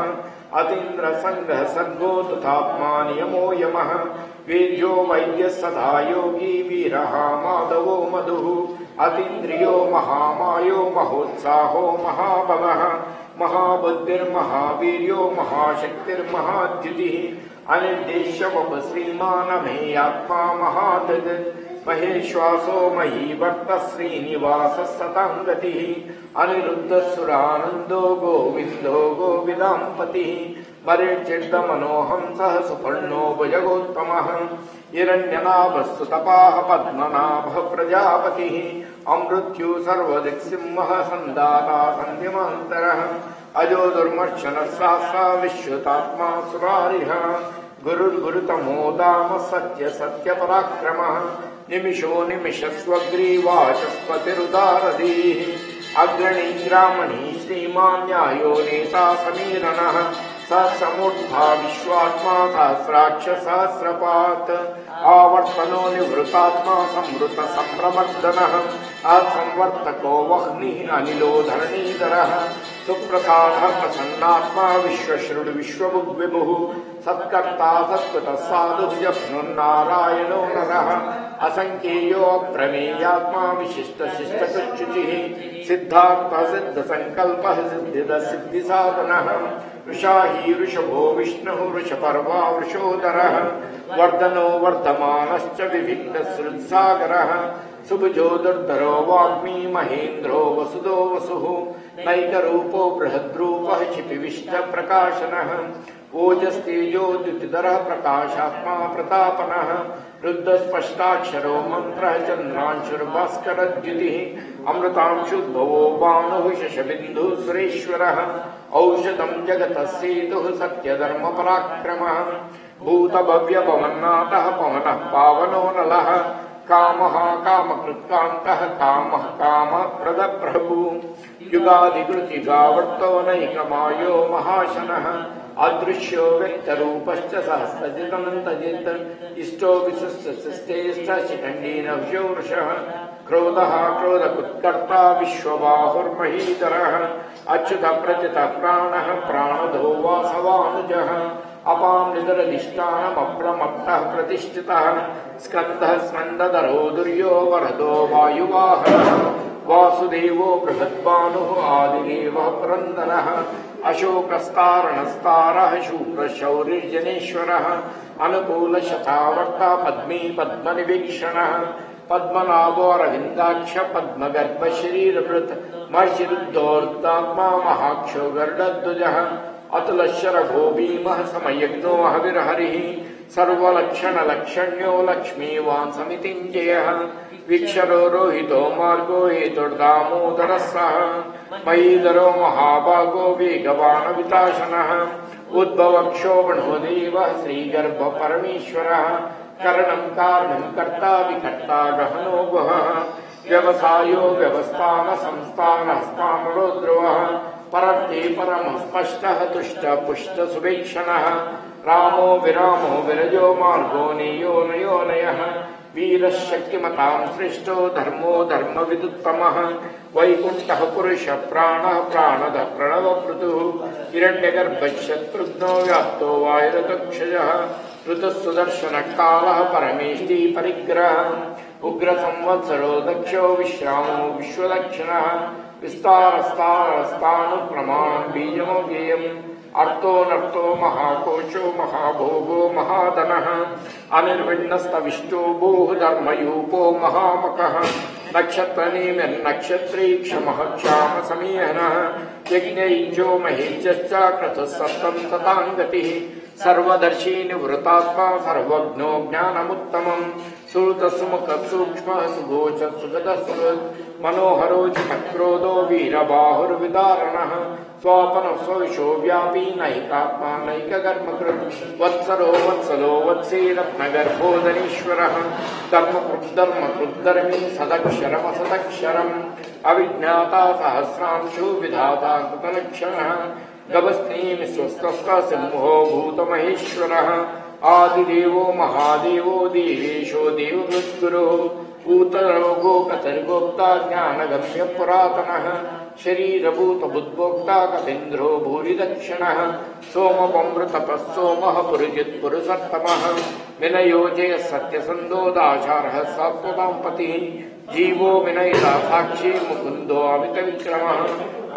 अतीन्द्रसङ्गः सर्गो तथात्मा नियमो यमः वेद्यो वैद्यः सदा योगी वीरः माधवो मधुः अतीन्द्रियो महामायो महोत्साहो महाबलः महाबुद्धिर्महावीर्यो महाशक्तिर्महाद्युतिः अनिर्देश्य वपु श्रीमानमेयात्मा महादद महेश्वासो महीवर्त श्रीनिवासः सतां गतिः अनिरुद्धसुरानन्दो गोविन्दो गोविदाम्पतिः मरिचिर्दमनोहंसः सुपर्णो भुजगोत्तमः हिरण्यनाभस्तुतपाः पद्मनाभः प्रजापतिः अमृत्यु सर्वदिक्सिंहः सन्दाता सन्धिमन्तरः अजो दुर्मर्शनः सहस्रा विश्रुतात्मा सुरारिः गुरुर्गुरुतमो दाम सत्य सत्यपराक्रमः निमिषो निमिषस्वग्रीवाचस्पतिरुदारधीः अग्रणी ग्रामणी श्रीमान् न्यायो नेता समीरणः सहस्रमूर्धा विश्वात्मा सहस्राक्ष सहस्रपात् आवर्तनो निवृतात्मा संवृत संप्रमर्दनः असंवर्तको वह्निः अनिलो धरणीधरः सुप्रसादः प्रसन्नात्मा विश्वश्रुड् विश्वभुग्विभुः सत्कर्ता सत्कृतः साधुः जप्नुर्नारायणो नरः असंख्येयो प्रमेयात्मा विशिष्टशिष्टकृच्छुचिः सिद्धार्थः सिद्धसङ्कल्पः सिद्धिदः सिद्धिसाधनः वृषाही वृषभो विष्णुः वृषपर्वा वृषोदरः वर्धनो वर्धमानश्च विभिन्नसृत्सागरः सुभुजो दुर्धरो वाग्मी महेन्द्रो वसुदो वसुः नैकरूपो बृहद्रूपः क्षितिविष्टप्रकाशनः ओजस्तेजो द्युतिधरः प्रकाशात्मा प्रतापनः रुद्रस्पष्टाक्षरो मन्त्रः चन्द्रांशुर्भास्करद्युतिः अमृतांशुद्भवो बाणुः शशबिन्दुः सुरेश्वरः औषधं जगतः सेतुः सत्यधर्मपराक्रमः भूतभव्यभवन्नाथः पवनः पावनो नलः कामः कामकृत्कान्तः कामः कामप्रदप्रभुः युगादिकृतिगावर्तो नैकमायो महाशनः अदृश्यो व्यक्तरूपश्च सहस्रजितमन्तजित् इष्टो विशिष्टशिष्टेष्टशिखण्डीनभ्यो वृषः क्रोधः क्रोधकुत्कर्ता विश्वबाहुर्महीधरः अच्युतप्रचितः प्राणः प्राणदो वासवानुजः अपां निदरधिष्ठानमप्रमत्तः प्रतिष्ठितः स्कन्दः स्कन्दधरो दुर्यो वरदो वायुवाहनः वासुदेवो बृहद्भानुः आदिदेवः पुरन्दरः अशोकस्तारणस्तारः शूरशौर्यजनेश्वरः अनुकूलशतावर्ता पद्मी पद्मनिवीक्षणः पद्मनाभो अरविन्दाक्ष पद्मगर्भशरीरभृत् महर्षिरुद्धोर्दात्मा महाक्षो गरुडध्वजः अतुलशरभो भीमः समयज्ञो हविर्हरिः सर्वलक्षणलक्षण्यो लक्ष्मीवान् समितिञ्जयः वीक्षरो रोहितो मार्गो हेतुर्दामोदरः सः महीधरो महाभागो वेगवानविताशनः उद्भवक्षोभणो देवः श्रीगर्भपरमेश्वरः करणं कारणं कर्ता विकर्ता गहनो गुहः व्यवसायो व्यवस्थान संस्थान स्थानो ध्रुवः परर्ते परमः स्पष्टः तुष्ट पुष्ट सुभीक्षणः रामो विरामो विरजो मार्गो नेयो नयो नयः वीरः शक्तिमतां श्रेष्ठो धर्मो धर्मविदुत्तमः वैकुण्ठः पुरुषः प्राणः प्राणदः प्रणवपृथुः हिरण्यगर्भशत्रुघ्नो व्याप्तो वायुरतक्षजः ऋतुः सुदर्शनः कालः परमेष्टि परिग्रहः उग्रसंवत्सरो दक्षो विश्रामो विश्वदक्षिणः विस्तारस्तारस्तानुप्रमाणं बीजमव्ययम् अर्थो नर्थो महाकोशो महाभोगो महाधनः अनिर्विण्णस्तविष्टो भूधर्मयूपो महामकः नक्षत्रनेमिर्नक्षत्री क्षमः क्षामसमीहनः यज्ञयुज्यो महेज्यश्च क्रतुः सप्तं सतां गतिः सर्वदर्शी निवृतात्मा सर्वज्ञो ज्ञानमुत्तमम् सुहृतसुमुखसूक्ष्मः सुगोचः सुगतः मनोहरो चित्क्रोधो वीरबाहुर्विदारणः स्वापनः स्वविशो व्यापी नैकात्मा नैककर्मकृत् वत्सरो वत्सलो वत्सेरत्नगर्भोदनीश्वरः धर्मकृद्धर्मी सदक्षरमसदक्षरम् अविज्ञाता सहस्रांशु विधाता कृतलक्षणः गभस्तीं स्वस्तः सिंहो भूतमहेश्वरः आदिदेवो महादेवो देवेशो देवभृद्गुरुः भूतरो गोपतिर्गोप्ता ज्ञानगम्य पुरातनः शरीरभूतबुद्भोक्ता कपीन्द्रो भूरिदक्षिणः सोमपमृतपः पुरुजित्पुरुषोत्तमः विनयोजय सत्यसन्धो दाचारः सात्वतां पतिः जीवो विनयिता साक्षी मुकुन्दो अमितविक्रमः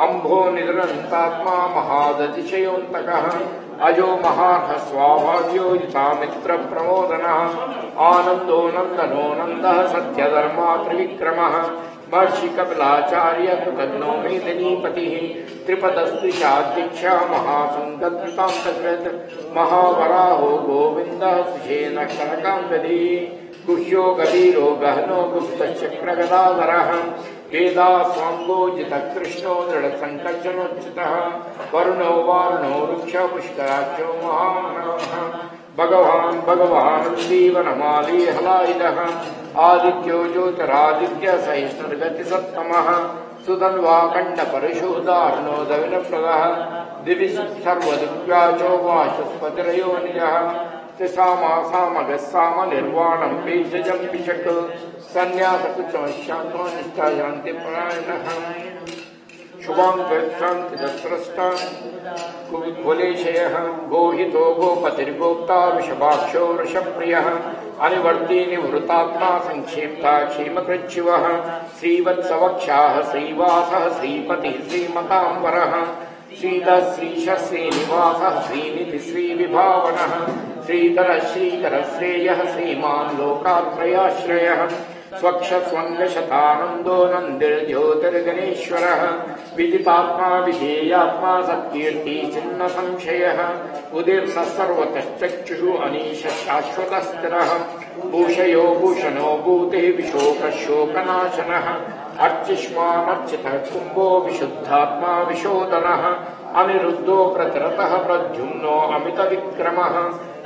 अम्भो निरन्तात्मा महादतिशयोऽन्तकः अजो महार्ह स्वाभाव्यो युतामित्रप्रमोदनः आनन्दो नन्दनो नन्दः सत्यधर्मा त्रिविक्रमः महर्षि कपिलाचार्य कृतघ्नो मेदिनीपतिः त्रिपदस्त्रिशाध्यक्षा महासुन्दृतान्तकृत् महावराहो गोविन्दः सुषेण कनकाम्बरी गुह्यो गभीरो गहनो गुप्तचक्रगदाधरः वेदास्वाङ्गोजितः कृष्णो दृढसङ्कर्षणोच्युतः वरुणो वारुणो वृक्ष पुष्कराख्यो महानः भगवान् जीवनमाली हलायुधः आदित्यो ज्योतिरादित्य सहिष्णुर्गतिसत्तमः सुधन्वाकण्डपरुषो दारुणो दविनप्रदः दिवि सर्वदिव्याचो वाचस्पतिरयो निजः साम निर्वाणं भेषजं पिशक सन्यासकुचमशान्तो निष्ठाशान्तिपरायणः शुभांगस्रष्टा कुलेशयः गोहितो गोपतिर्गोप्ता वृषभाक्षो वृषप्रियः अनिवर्ती निवृतात्मा संक्षेप्ता क्षेमकृच्छिवः श्रीवत्सवक्षाः श्रीवासः श्रीपतिः श्रीमताम्बरः श्रीधः श्रीशः श्रीनिवासः श्रीनिधिः श्रीविभावनः श्रीधरः श्रीधरः श्रेयः श्रीमान् लोकात्रयाश्रयः स्वक्षस्वङ्गशतानन्दो नन्दिर्ज्योतिर्गणेश्वरः विदितात्मा विधेयात्मा सत्कीर्ति चिन्ह संशयः उदीर्णः सर्वतश्चक्षुषु अनीश शाश्वतस्थिरः भूषयो भूषणो भूतिः विशोकः शोकनाशनः अर्चिष्मानर्चितः कुम्भो विशुद्धात्मा विशोदनः अनिरुद्धो प्रतिरतः प्रद्युम्नो अमितविक्रमः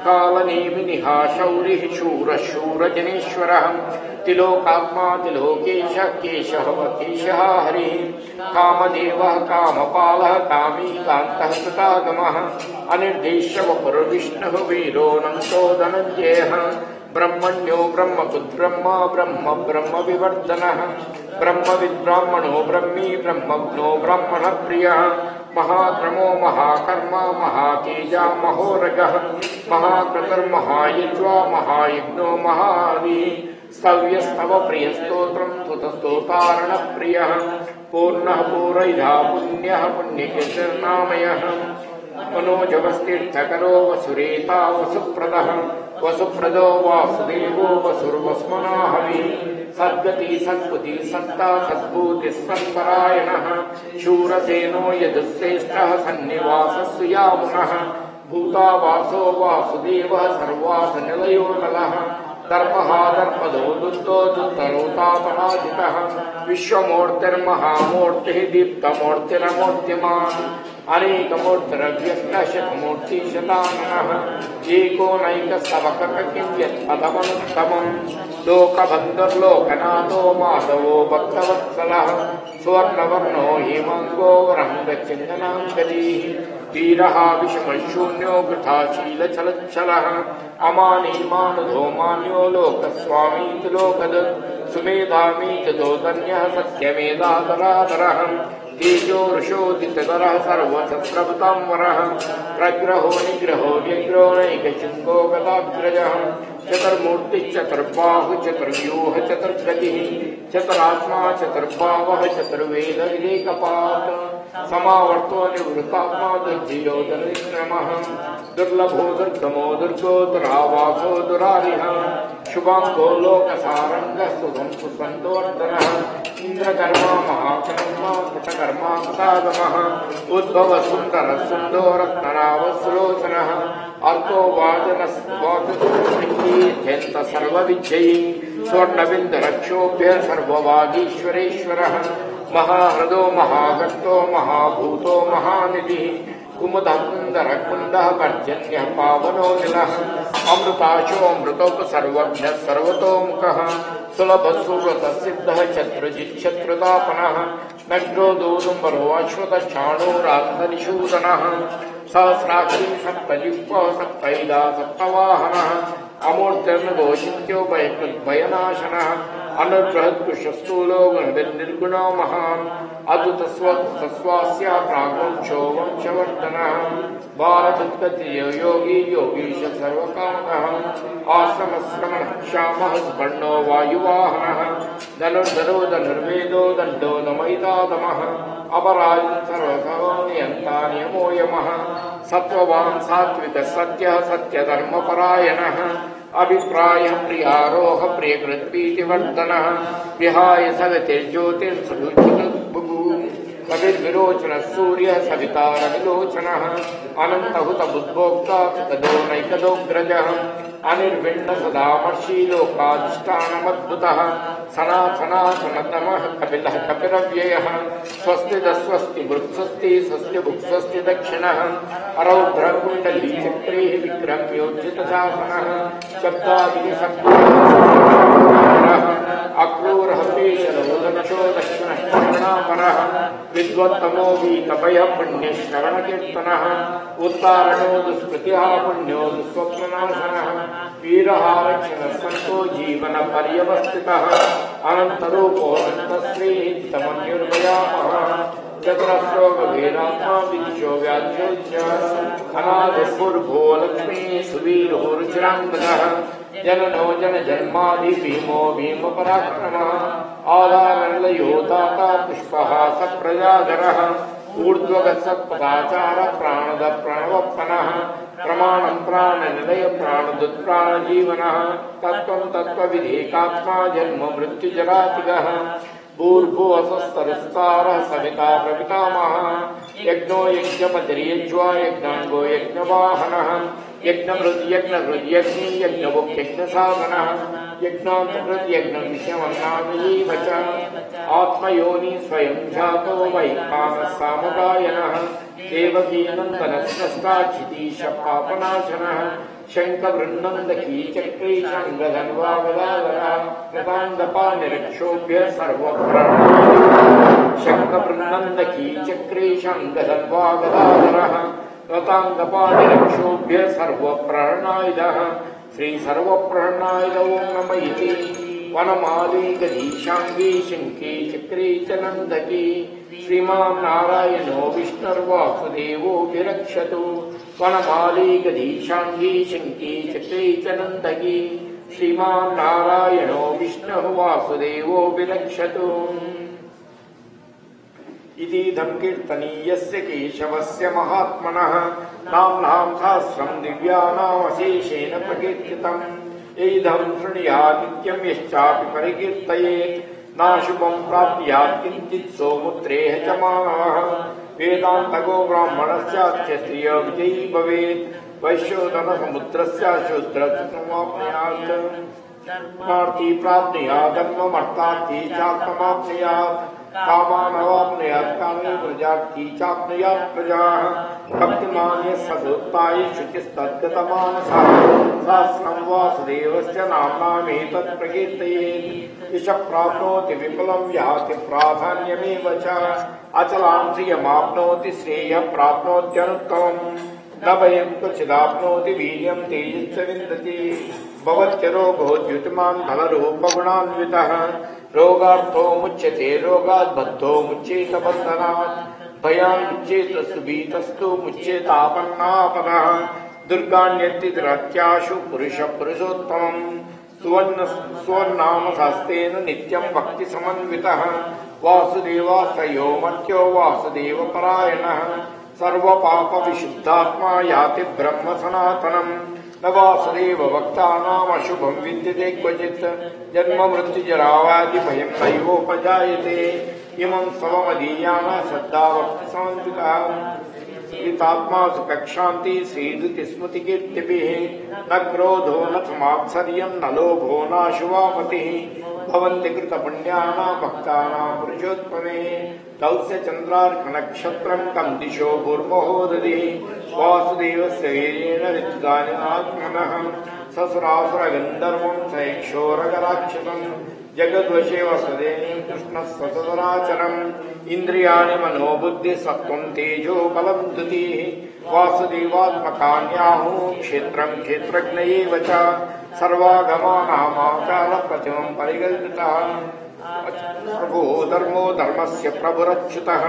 कालनेमिनिः शौरिः शूरः शूरजनेश्वरः तिलोकात्मा तिलोकेशः केशः केशः हरिः कामदेवः कामपालः कामी कान्तः कृतागमः अनिर्देश्य वपुर्विष्णुः वीरो नन्तो धनञ्जयः ब्रह्मण्यो ब्रह्मपुद्ब्रह्म ब्रह्म ब्रह्म विवर्धनः ब्रह्मविद्ब्राह्मणो ब्रह्मी ब्रह्मज्ञो ब्राह्मणप्रियः महाक्रमो महाकर्म महातेजा महोरगः महाकृतर्महायज्वा महायज्ञो महाहरिः स्तव्यस्तव प्रियस्तोत्रं स्तुतस्तोतारणप्रियः पूर्णः पूरैधा पुण्यः पुण्यकीर्तनामयः मनोजवस्तीर्थकरो वसुरेता वसुप्रदः वसुप्रदो वासुदेवो वसुर्वस्मनाहविः सद्गति सद्बुद्धि सत्ता सद्भूतिः सत्परायणः शूरसेनो यदुश्रेष्ठः सन्निवासः सुयामुनः भूतावासो वासुदेवः सर्वासनिलयो नलः दर्पः दर्पदो दुद्धो दुद्धरोतापराजितः विश्वमूर्तिर्महामूर्तिः दीप्तमूर्तिरमूर्तिमान् अनेकमूर्तिरव्यक्तः शतमूर्ति शताननः एकोनैकस्तवकः किं यत्पदमनुत्तमम् लोकबन्धुर्लोकनाथो माधवो भक्तवत्सलः सुवर्णवर्णो हेमाङ्गो रङ्गचन्दनाङ्गलीः वीरः विषमशून्यो वृथाशीलचलच्छलः अमानीमानुधो मान्यो लोकस्वामीति लोकदत् सुमेधामीति दोदन्यः सत्यमेधाधराधरः तेजो ऋषोदितधरः सर्वशस्त्रभृताम्बरः प्रग्रहो निग्रहो व्यग्रो नैकशृङ्गो गदाग्रजः चतुर्मूर्तिश्चतुर्बाहुः चतुर्व्यूहः चतुर्गतिः चतुरात्मा चतुर्भावः चतुर्वेदविवेकपात् समावर्तो निवृत्तात्मा दुर्जयोधनविक्रमः दुर्लभो दुर्गमो दुर्गो दुरावासो दुरारिः शुभाङ्गो लोकसारङ्गस्तुतं सुसन्तोर्धनः इन्द्रकर्मा महाकर्मा कृतकर्मा कृतागमः उद्भव सुन्दर सुन्दो रत्नरावसुलोचनः अर्को वाजनस्वाचन्द्यन्त सर्वविजयी स्वर्णबिन्दरक्षोभ्य सर्ववागीश्वरेश्वरः महाहृदो महागर्तो महाभूतो महानिधिः कुमुदन्दर कुन्दः पर्जन्यः पावनो निलः अमृताशोऽमृतोप सर्वज्ञः सर्वतोमुखः सुलभसुव्रतसिद्धः शत्रुजिच्छत्रुतापनः नग्रो दोदुम्बरो अश्वतच्छाणोरात्मनिषूदनः सहस्राक्षी सप्तजिह्वः सप्तैदा सप्तवाहनः अमूर्तिर्नदोषित्योभयनाशनः अनुबृहत्कुशस्थूलो निर्गुणो महान् अद्भुतस्वास्या प्रागुंशो वंशवर्धनः भारतोत्पत्तियो योगी योगीश सर्वकामः आश्रमश्रमणः क्षामः स्वर्णो वायुवाहनः धनुर्धरो धनुर्वेदो दण्डो दमयितादमः अपराज सर्वसर्वनियन्ता नियमो यमः सत्त्ववान् सात्विकः सत्यः सत्यधर्मपरायणः अभिप्रायः प्रियारोह प्रियकृत्प्रीतिवर्धनः विहाय सवितिर्ज्योतिर्सुबुभुः कविर्विरोचनः सूर्यः सवितारविलोचनः अनन्तहुतबुद्भोक्ता सुतदो नैकदोग्रजः अनिर्विण्ण सदामर्षि लोकाधिष्ठानमद्भुतः सनातनतमः कपिलः कपिरव्ययः स्वस्ति भृत्स्वस्ति स्वस्ति भुक्स्वस्ति दक्षिणः अरौद्रकुण्डली चक्रेः विक्रम्योज्जितशासनः शब्दादिशब्दः अक्रूरः पेशलो दक्षो दक्षिणः विद्वत्तमो गीतभयः पुण्यश्रवणकीर्तनः उत्तारणो दुष्कृतिः पुण्यो दुःस्वप्ननाशनः वीरः रक्षणः सन्तो जीवनपर्यवस्थितः अनन्तरूपो अनन्तश्रीः तमन्युर्भयामः चतुरस्रोगभेदात्मा विदिशो व्याध्यो अनादिर्भुर्भो लक्ष्मी सुवीरोर्चिराङ्गदः जननो जनजन्मादि भीमो भीमपराक्रमः आधारलयो दाता पुष्पः सप्रजाधरः ऊर्ध्वगत्सत्पदाचार प्राणद प्रणवप्पनः प्रमाणं प्राणनिलय प्राणदुत्प्राणजीवनः तत्त्वं तत्त्वविधेकात्मा जन्म मृत्युजरातिगः भूर्भुवस्वस्तरस्तारः सविता प्रपितामहः यज्ञो यज्ञपतिर्यज्वा यज्ञाङ्गो यज्ञवाहनः यज्ञहृद्यज्ञहृद्यज्ञी यज्ञभुक् यज्ञसाधनः यज्ञान्तहृद्यज्ञविषमन्नादयैव च आत्मयोनि स्वयं जातो वैखानः सामुदायनः देवकीनन्दनस्रष्टाक्षितीश पापनाशनः शङ्खवृन्नन्दकी चक्रे शङ्खधन्वागदाधरः कृतान्दपानिरक्षोभ्य शङ्खवृन्नन्दकी चक्रे शङ्खधन्वागदाधरः कृतान्दपानिरक्षोभ्य सर्वप्रहरणायुधः श्री सर्वप्रहरणायुध ओं नमः इति वनमाली गदीशाङ्गी शङ्खे चक्रे च नन्दकी श्रीमान् नारायणो विष्णुर्वासुदेवो विरक्षतु वनमाली गदीशाङ्गी शङ्खे चक्रे च नन्दकी श्रीमान् नारायणो विष्णुः वासुदेवो विरक्षतु इतीदं कीर्तनीयस्य केशवस्य महात्मनः नाम्नां सहस्रं दिव्यानामशेषेण प्रकीर्तितम् एदं शृणुयात् नित्यं यश्चापि परिकीर्तयेत् नाशुभं प्राप्नुयात् किञ्चित् सोमुत्रेह च मानवः वेदान्तको ब्राह्मणस्याच्च स्त्रियो विजयी भवेत् वैश्योदनसमुद्रस्य शूद्रत्वमाप्नुयात् धर्मार्थी प्राप्नुयात् धर्ममर्थार्थी चात्ममाप्नुयात् कामानवाप्नुयात् कामे प्रजार्थी चाप्नुयात् प्रजाः भक्तिमान्यः सदुत्थाय शुचिस्तद्गतमानसः सहस्रं वासुदेवस्य नाम्नामेतत् प्रकीर्तयेत् यश प्राप्नोति विपुलं याति प्राधान्यमेव च अचलां श्रियमाप्नोति श्रेयः प्राप्नोत्यनुत्तमम् न भयं क्वचिदाप्नोति वीर्यं तेजश्च विन्दति भवत्यरोगो द्युतिमान् फलरूपगुणान्वितः रोगार्थो मुच्यते रोगात् बद्धो मुच्येत बन्धनात् भयान्मुच्येत सुभीतस्तु मुच्येतापन्नापदः दुर्गाण्यतिरत्याशु पुरुषोत्तमम् सुवर्णाम शास्त्रेण नित्यं भक्ति समन्वितः वासुदेवाश्रयो मर्त्यो वासुदेवपरायणः सर्वपाप विशुद्धात्मा याति ब्रह्म सनातनम् न वासुदेव भक्तानाम् अशुभं विद्यते क्वचित् जन्म मृत्युजराव्याधि भयं दैवोपजायते इमं स्वमदीयाना श्रद्धा भक्ति समन्विता हितात्मा सुखशान्ति सीदति स्मृतिकीर्तिभिः न क्रोधो न समात्सर्यं न लोभो नाशुवामतिः भवन्ति कृतपुण्यानां भक्तानां पुरुषोत्तमे तौस्य चन्द्रार्कनक्षत्रं कं दिशो भूर्महोदधिः वासुदेवस्य वीर्येण विद्गानिनात्मनः ससुरासुरगन्धर्वं सैक्षोरगराक्षसम् जगद्वशे वसुदेवं कृष्णः ससदराचरम् इन्द्रियाणि मनोबुद्धि सत्त्वं तेजो बलं धृतिः वासुदेवात्मकान्याहुः क्षेत्रं क्षेत्रज्ञ एव च सर्वागमानामाचारप्रतिमं परिकल्पितः प्रभो धर्मो धर्मस्य प्रभुरच्युतः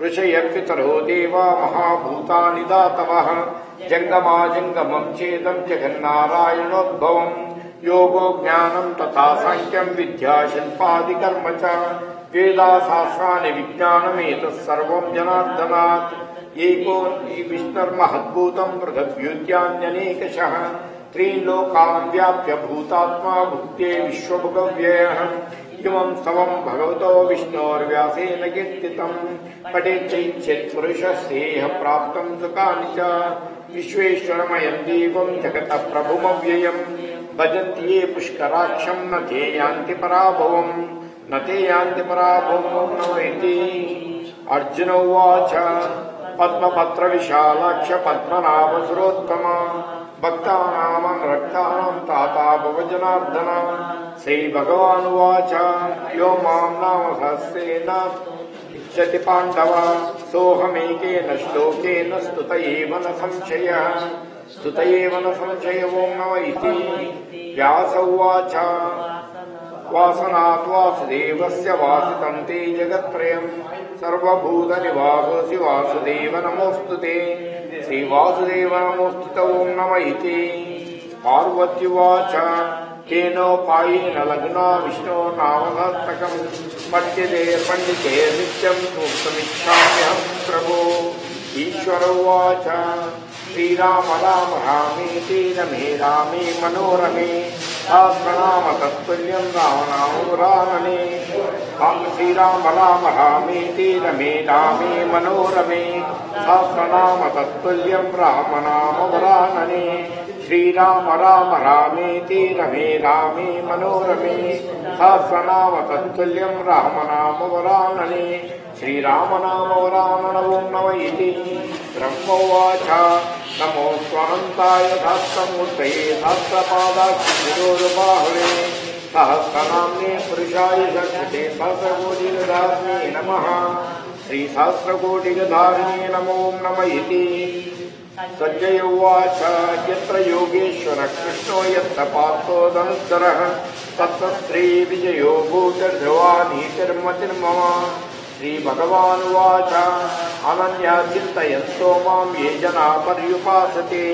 ऋषयर्पितरो देवा महाभूतानि दातवः जङ्गमा जङ्गमं चेदं जगन्नारायणोद्भवम् योगो ज्ञानं तथा सांख्यं विद्या शिल्पादिकर्म च वेदाशास्त्राणि विज्ञानमेतत् सर्वं जनार्दनात् एको विष्णुर्महद्भूतं पृथग्व्युत्यान्यनेकशः त्रीन् लोकान् व्याप्य भूतात्मा भुक्ते विश्वभुगव्ययः इमं स्तवं भगवतो विष्णोर्व्यासेन कीर्तितं पठेच्चैच्छेत् पुरुषस्येह प्राप्तं सुखानि च विश्वेश्वरमयं देवं जगतः प्रभुमव्ययम् भजन्ति ये पुष्कराक्षं न ते यान्ति पराभवम् न ते यान्ति पराभवम् इति अर्जुन उवाच पद्मपत्रविशालाक्ष पद्मनाभसुरोत्तम भक्तानामनुरक्तानां ताता भवजनार्दन श्रीभगवानुवाच यो मां नाम सहस्रेण इच्छति पाण्डव सोऽहमेकेन श्लोकेन स्तुत एव न संशयः स्तुत एव न संशय ओं नमः इति व्यास उवाच वासनात् वासुदेवस्य वासितं ते जगत्त्रयम् सर्वभूत निवासोऽसि वासुदेव नमोऽस्तुते। श्रीवासुदेव नमोऽस्तुते। ओं नमः इति। पार्वत्युवाच केनोपायेन लग्ना विष्णो नामसहस्रकम् पठ्यते पण्डिते नित्यं सूक्तमिच्छाम्यहं प्रभो। ईश्वर उवाच श्रीराम राम रामेति रमे रामे मनोरमे सहस्रनाम तत्तुल्यं रामनामवरानने। श्रीराम राम रामेति रमे रामे मनोरमे सहस्रनाम तत्तुल्यं रामनामवरानने। श्रीराम राम रामेति रमे रामे मनोरमे सहस्रनाम तत्तुल्यं रामनामवरानने। श्रीराम नाम वरानन। ओं नमः इति। ब्रह्मोवाच नमोऽस्त्वनन्ताय सहस्रमूर्तये सहस्रपादाक्षिरोरुबाहुवे सहस्रनाम्ने पुरुषाय जगते सहस्रकोटिगधारिणे नमः। श्रीसहस्रकोटिगधारिणे नमो ओं नमः इति। सञ्जय उवाच यत्र योगेश्वर कृष्णो यत्र पार्थो धनुर्धरः तत्र श्रीविजयो भूतिर्ध्रुवानीतिर्मतिर्मम। श्रीभगवानुवाच अनन्या चिन्तयन्तो मां ये जना पर्युपासते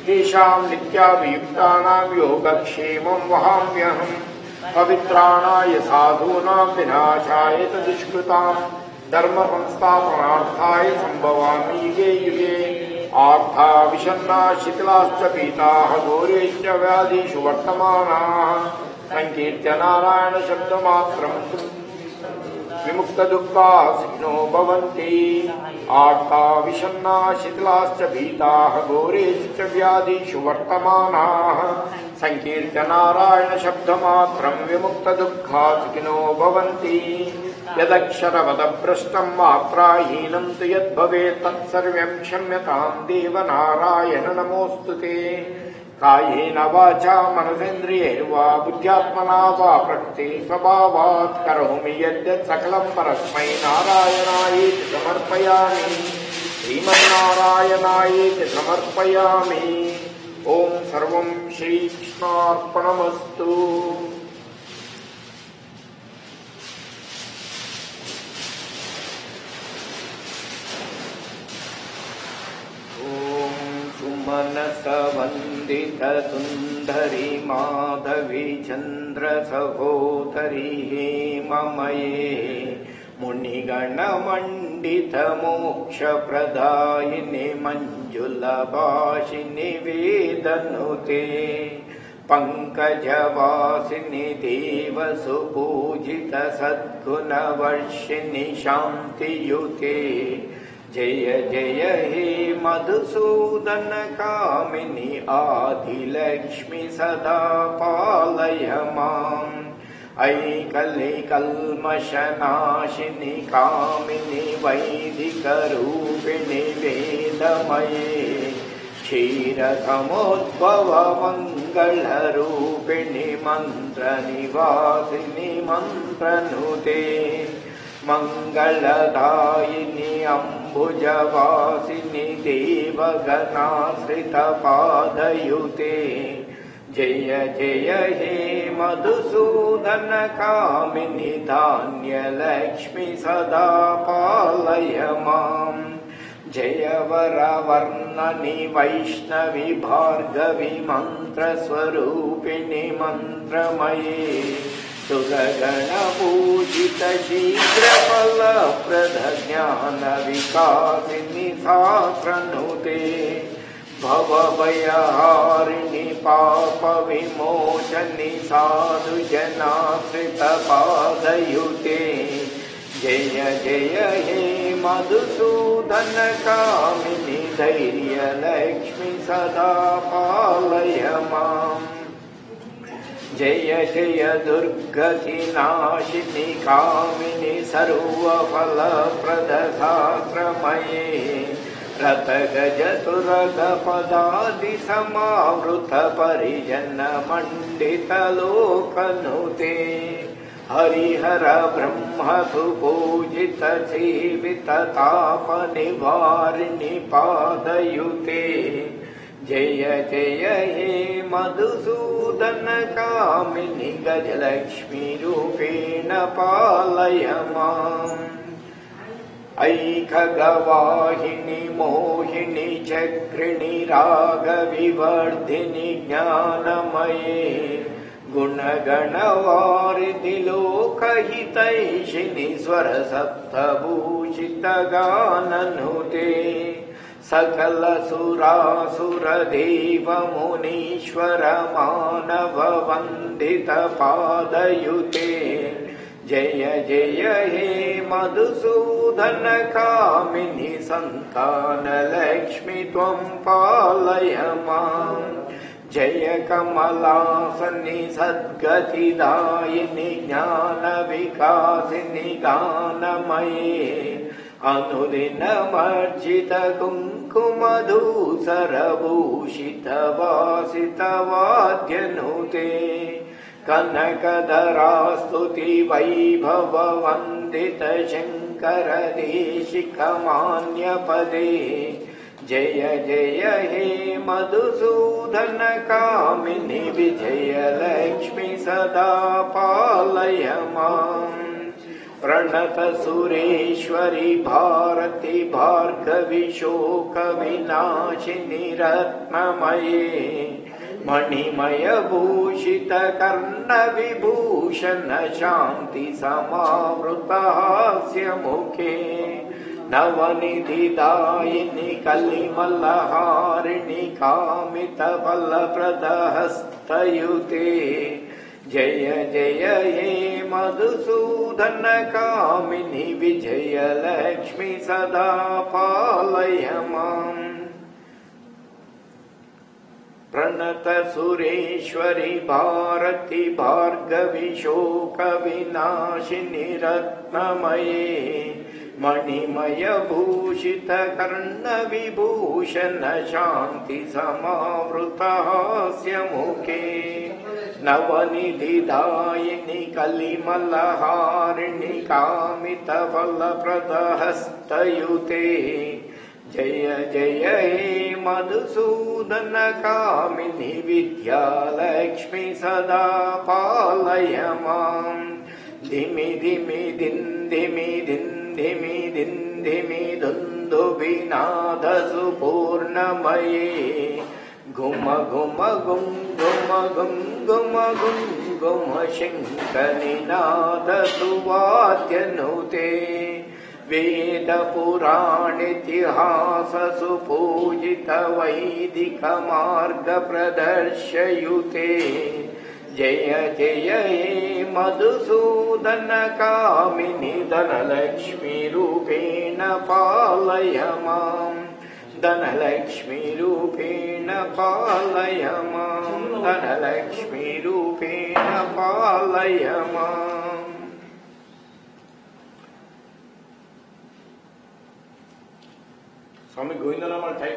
तेषां नित्याभियुक्तानां योगक्षेमं वहाम्यहम्। पवित्राणाय साधूनां विनाशाय च दुष्कृतां धर्मसंस्थापनार्थाय सम्भवामि युगे युगे। आर्था विषण्णा शिथिलाश्च पीताः घोरेश्च व्याधिषु वर्तमानाः संकीर्त्य नारायण शब्दमात्रं विमुक्तदुःखासिनो भवन्ति। आर्ता विषण्णा शिथिलाश्च भीताः घोरेश्च व्याधिषु वर्तमानाः संकीर्त्य नारायण शब्दमात्रं विमुक्तदुःखासिनो भवन्ति। यदक्षरवदभ्रष्टं मात्राहीनं तु यद्भवेत् तत्सर्वं क्षम्यतां देव नारायण नमोऽस्तुते। कायेन वाचा मनसेन्द्रियैर्वा बुद्ध्यात्मना वा प्रकृते स्वभावात् करोमि यद्यत् सकलं परस्मै नारायणायेति समर्पयामि। श्रीमन्नारायणायेति समर्पयामि। ओं सर्वं श्रीकृष्णार्पणमस्तु। मनसवन्दित सुन्दरी माधवी चन्द्र सहोदरी हेममये मुनिगणमण्डित मोक्षप्रदायिनि मञ्जुलभाषिनि वेदनुते पंकजवासिनि देवसुपूजित सद्गुणवर्षिणि शान्तियुते जय जय हे मधुसूदन कामिनि आदिलक्ष्मी सदा पालय माम् ऐकले कल्मषनाशिनि कामिनि वैदिकरूपिणि वेदमये क्षीरसमुद्भव मङ्गलरूपिणि मन्त्रनिवासिनि मन्त्रनुते मंगलदायिनि अम्बुजवासिनि देवगणाश्रितपादयुते जय जय हे मधुसूदन कामिनि धान्यलक्ष्मी सदा पालय माम् जय वरवर्णनि वैष्णवि भार्गवि मन्त्रस्वरूपिणि मन्त्रमये सुरगणपूजित शीघ्रफलप्रद ज्ञानविकासिनि सहस्रनुते भवभयहारिणि पापविमोचनि साधुजनाश्रितपादयुते जय जय हे मधुसूदन कामिनि धैर्यलक्ष्मी सदा पालय माम् जय जय दुर्गतिनाशिनि कामिनि सर्वफलप्रद सहस्रमये रथगजतुरगपदादिसमावृत परिजन मण्डितलोकनुते हरिहर ब्रह्मतु पूजित जीविततापनिवारिणि पादयुते जय जय हे मधुसूदन कामिनि गजलक्ष्मी रूपेण पालय माम् ऐखगवाहिनी मोहिनी चक्रिणी रागविवर्धिनी ज्ञानमये गुणगणवारिधि लोकहितैषिणि स्वरसप्तभूषितगाननुते सकलसुरासुरदेवमुनीश्वर मानववन्दितपादयुते जय जय हे मधुसूदन कामिनि सन्तानलक्ष्मि त्वं पालय माम् जय कमलासनि सद्गतिदायिनि ज्ञानविकासिनि गानमये अनुदिनमर्जित कुङ्कुमधूसरभूषित वासितवाद्यनुते कनकधरास्तुति वैभव वन्दित शङ्कर देशिकमान्यपदे जय जय हे मधुसूदन कामिनि विजयलक्ष्मि सदा पालय माम् प्रणत सुरेश्वरि भारति भार्गवि शोक विनाशिनि रत्नमये मणिमय भूषित कर्ण विभूषण शान्ति समावृत हास्य मुखे नवनिधिदायिनि कलिमलहारिणि कामित फलप्रद हस्तयुते जय जय हे मधुसूदन कामिनि विजयलक्ष्मि सदा पालय माम् प्रणत सुरेश्वरि भारति भार्गवि शोक विनाशिनि रत्नमये मणिमय भूषित कर्ण विभूषण शान्ति समावृत हास्य मुखे नवनिधिदायिनि कलिमलहारिणि कामित फलप्रद हस्तयुते जय जय हे मधुसूदन कामिनि विद्यालक्ष्मि सदा पालय माम् धिमि धिमि धिमि धिमि धिमि दुन्दुभिनाद सुपूर्णमये घुम घुम गुम घुम गुम घुम गुम घुम शङ्खनिनाद सुवाद्यनुते वेद पुराण इतिहास सुपूजित वैदिक मार्ग प्रदर्शयुते जय जय हे मधुसूदन कामिनि धनलक्ष्मी रूपेण पालय माम् धनलक्ष्मी रूपेण पालय माम् धनलक्ष्मी रूपेण पालय माम् स्वामी गोविंदनामा टाइप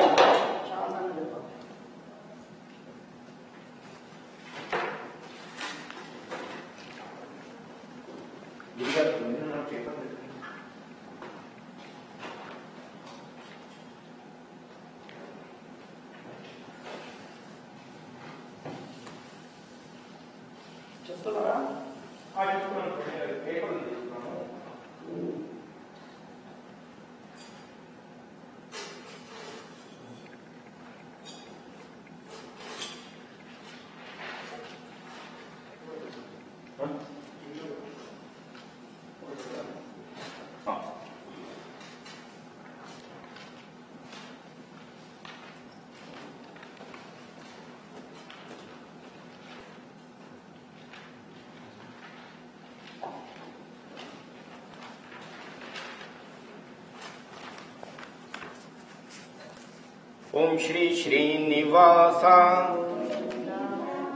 ओम श्री श्रीनिवास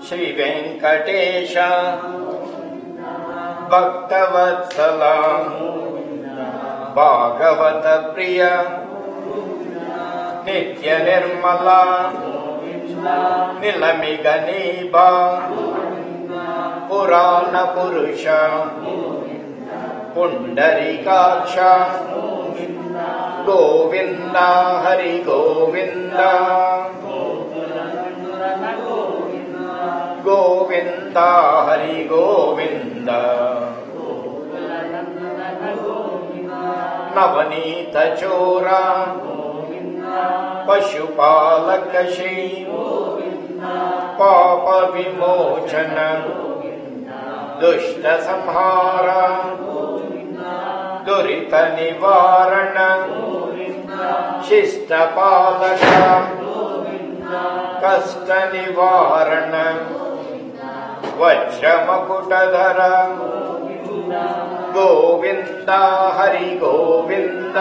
श्री वेंकटेश भक्तवत्सला भागवत प्रिय नित्य निर्मला निलमिगनीबा पुराण पुरुष पुंडरीकाक्ष गोविंद हरि गोविंद गोविंद हरि गोविंद नवनीत चोरा पशुपालक श्री पाप विमोचन दुष्ट संहार दुरित निवारण शिष्ट पालक कष्ट निवारण वज्र मकुटधर गोविंद हरि गोविंद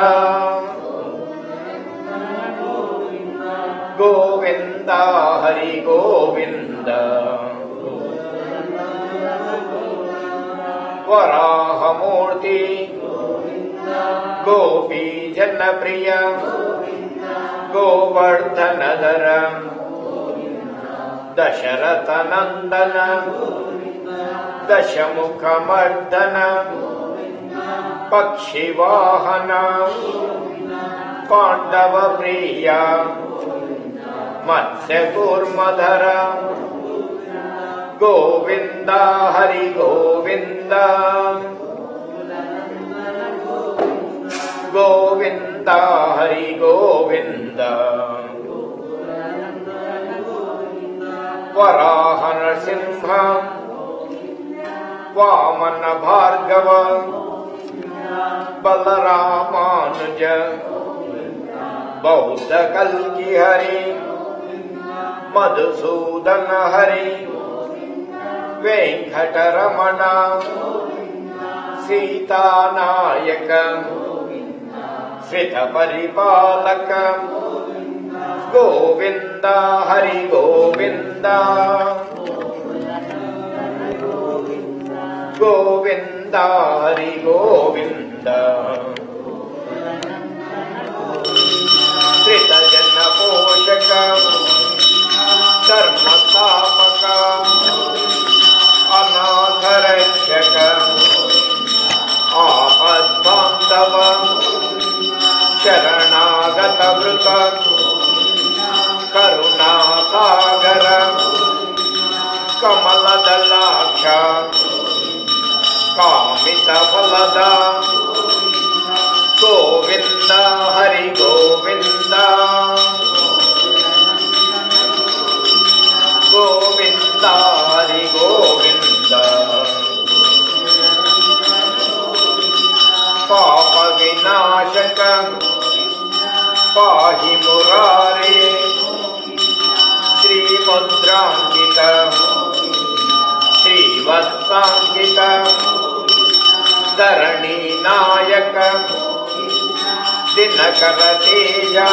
गोविंद हरि गोविंद वराह मूर्ति गोपी जन प्रिय गोवर्धनधर दशरथ नंदन दशमुख मर्दन पक्षिवाहन पांडव प्रिय मत्स्य कूर्मधर गोविंद हरि गोविंद गोविंद हरि गोविंद वराह नरसिंह वामन भार्गव बलरामानुज बौद्ध कल्की हरि मधुसूदन हरि वेंकटरमण सीतानायक श्रित परिपालक गोविंद हरि गोविंद गोविंद हरि गोविंद श्रित जन पोषक धर्म स्थापक अनाथ रक्षक आपद बांधव शरणागत वृत करुणा सागर कमल दलाक्ष कामित फलद गोविंद हरि गोविंद गोविंद हरि गोविंद पाप विनाशक पाहि मुरारे श्रीमुद्रांकित श्रीवत्सांकित धरणी नायक दिनकर तेजा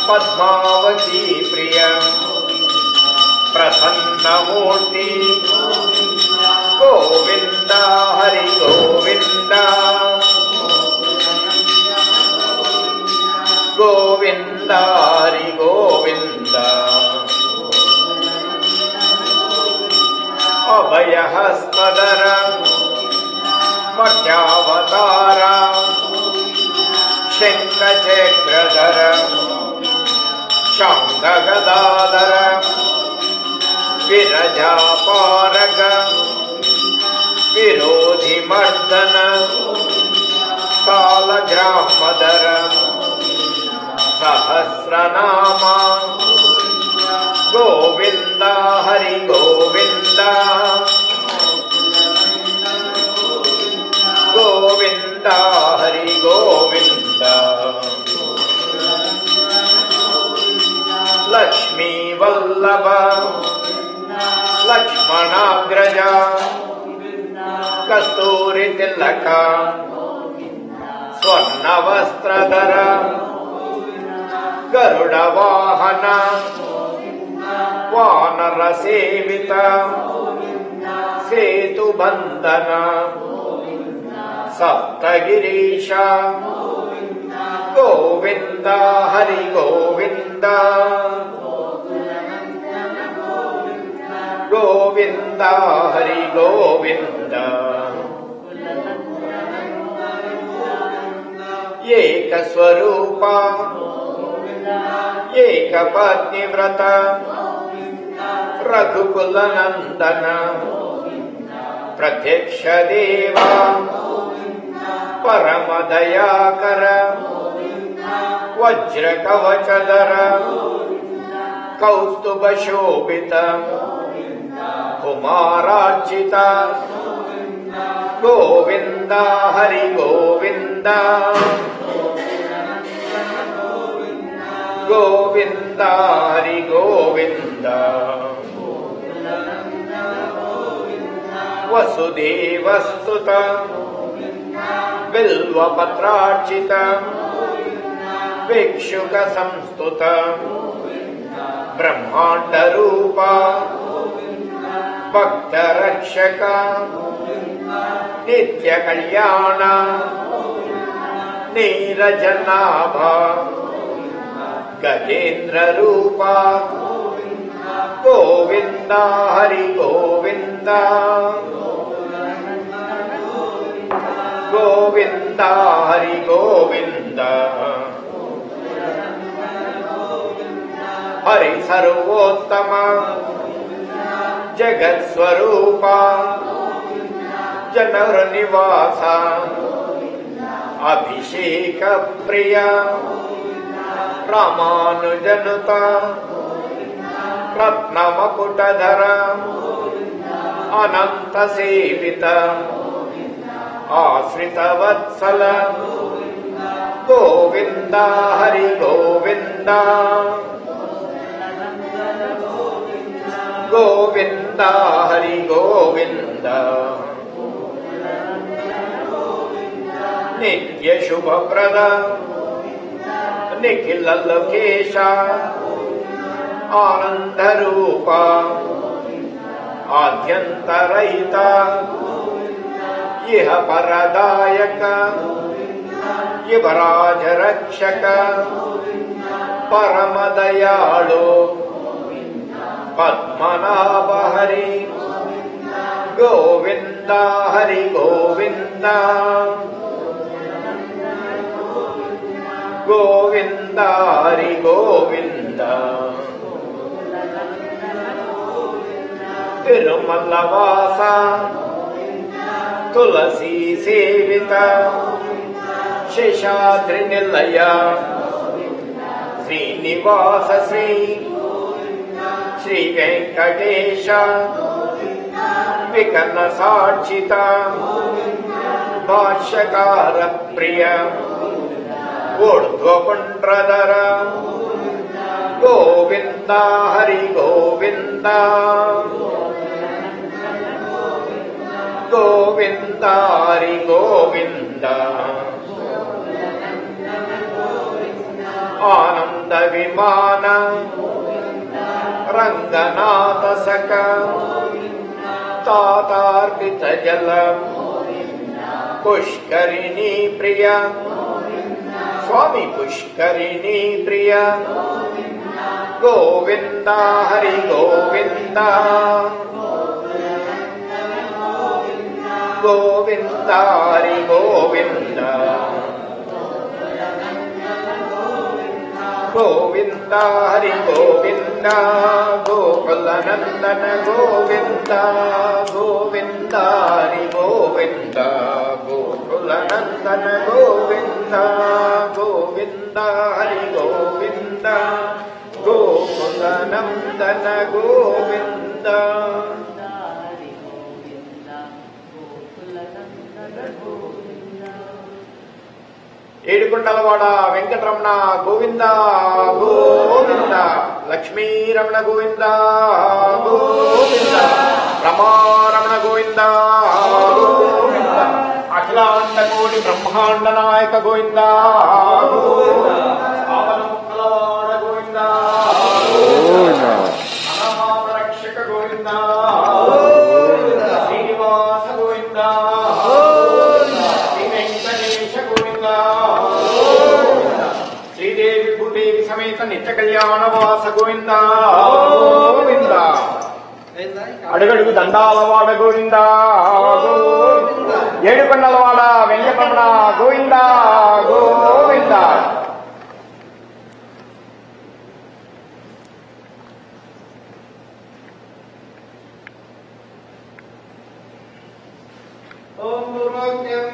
पद्मावती प्रिय प्रसन्न मूर्ति गोविंद हरि गोविंद गोविंद हरि गोविंद अभयहस्तधर मध्यावतार शंखचक्रधर शंखगदाधर विरजापारग विरोधि मर्दन कालग्रामधर सहस्रनामा गोविंद हरि गोविंद गोविंद हरि गोविंद लक्ष्मी वल्लभ लक्ष्मणाग्रज कस्तूरी तिलक स्वर्ण वस्त्रधर गरुड़ वाहन वानर सेवित सेतु बंधन सप्तगिरीश गोविंद हरि गोविंद गोविंद हरि गोविंद एक स्वरूप एक पत्नीव्रत रघुकुल नंदन प्रत्यक्ष देवा परम दयाकर वज्र कवचधर कौस्तुभ शोभित कुमारार्चित गोविंद हरि गोविंद गोविंद हरि गोविंद वसुदेवस्तुत बिल्वपत्रार्चित भिक्षुक संस्तुत ब्रह्मांड रूप भक्त रक्षक नित्य कल्याण नीरजनाभ गजेंद्र रूप गोविंद हरि गोविंद गोविंद हरि गोविंद हरि सर्वोत्तम जगत स्वरूप जनर निवास अभिषेक प्रिय रामानुजनुत रत्न मकुटधर अनंत सेवित आश्रित वत्सल गोविंद हरि गोविंद गोविंद हरि गोविंद नित्य शुभ प्रद निखिल लोकेश आनंद रूप आद्यंतरहित यह परदायक युवराज रक्षक परम दयालु पद्मनाभ हरि गोविंद हरि गोविंद गोविंद हरि गोविंद तिरुमलवास तुलसी सेवित शेषाद्रि निलय श्रीनिवास श्री श्री वेंकटेश विकर्ण साक्षित भाष्यकार प्रिय ऊर्ध्वपुंड्रधर गोविंद हरि गोविंद गोविंद हरि गोविंद आनंद विमान रंगनाथ सख तातार्पित जल पुष्करिणी प्रिय स्वामी पुष्करिणी प्रिय गोविंद हरि गोविंद गोविंद हरि गोविंद गोविंद हरि गोविंद गोकुल नंदन गोविंद गोविंद हरि गोविंद गोकुल नंदन गोविंद गोविंद हरि गोविंद गोकुल नंदन गोविंद ఏడుకొండలవాడ వెంకటరమణ గోవింద గోవింద లక్ష్మీరమణ గోవింద గోవింద రమారమణ గోవింద గోవింద అఖిలాండ కోటి బ్రహ్మాండ నాయక గోవింద ఆవనముక్కలవాడ గోవింద అనాథ రక్షక గోవింద శ్రీనివాస గోవింద శ్రీదేవి భూదేవి సమేత నిత్య కళ్యాణ వాస గోవింద గోవింద అడుగడుగు దండాలవాడ గోవింద ఏడుకొండలవాడ వెంకటరమణ గోవింద గోవింద ఓం పూర్వోక్తం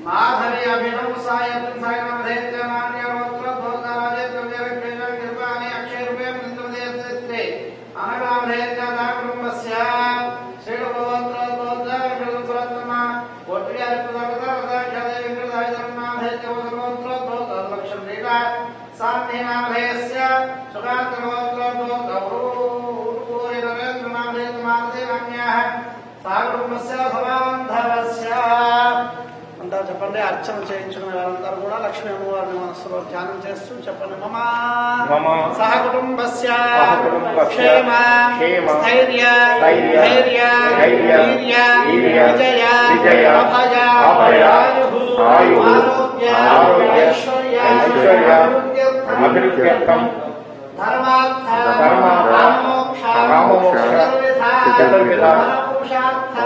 माधवी अभिनव सायं सायनामधेत्य नाट्यवत्र भोगाराजे द्रव्यरक्षेण कृपानि अक्षयरूपे मन्त्रदेत्रे अनगामधेत्य दाकुम्भस्य श्रीलभवत्र दोद्धा विकृतपुरत्तमा कोट्यार्पदवदा ख्यादेवी कृताय धर्माधेत्य सर्वत्र दोद्धा लक्ष्मीका सान्निनामधेयस्य सुगात्रवत्र दोद्धा उरुपूरि नरेन्द्रनामधेत्य माधेवान्याः साकुम्भस्य समान्धवस्य अंदर చెప్పండి అర్చన చేయించిన వారందరూ కూడా లక్ష్మీ అమ్మవారిని మనసులో ధ్యానం చేస్తూ చెప్పండి మమ సహ కుటుంబస్య క్షేమ స్థైర్య ధైర్య వీర్య విజయ అభయ ఆయు ఆరోగ్య ఐశ్వర్య అభివృద్ధ్యర్థం ధర్మార్థ కామోక్ష చతుర్విధ పురుషార్థ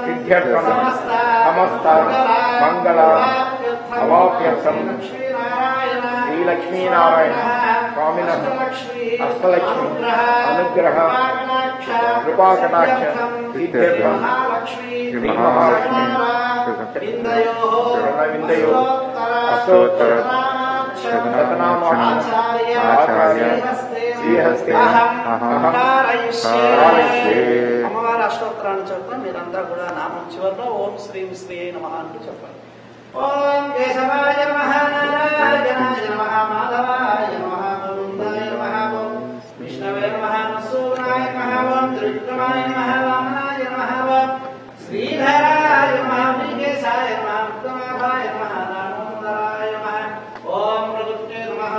సిద్ధ్యర్థం సమస్త మంగళ అవాప్యర్థం శ్రీలక్ష్మీనారాయణ స్వామిన అష్టలక్ష్మి అనుగ్రహ కృపాకటాక్ష సిద్ధ్యర్థం శ్రీ మహాలక్ష్మి విందయో అష్టోత్తర శతనామాచార్య శ్రీహస్తే అమ్మవారి అష్టోత్తరాన్ని చెప్తాం మీరందరూ కూడా నామం చివరిలో ఓం శ్రీం శ్రీ నమః అంటూ చెప్పండి. ఓం కేశవాయ నమః నారాయణాయ నమః మాధవాయ నమః గోవిందాయ నమః ఓం విష్ణవే నమః మసూనాయ నమః ఓం త్రివిక్రమాయ నమః వామనాయ నమః ఓం శ్రీధరాయ నమః శ్రీకేశాయ నమః ఉత్తమాభాయ నమః దామోదరాయ నమః ఓం ప్రకృతే నమః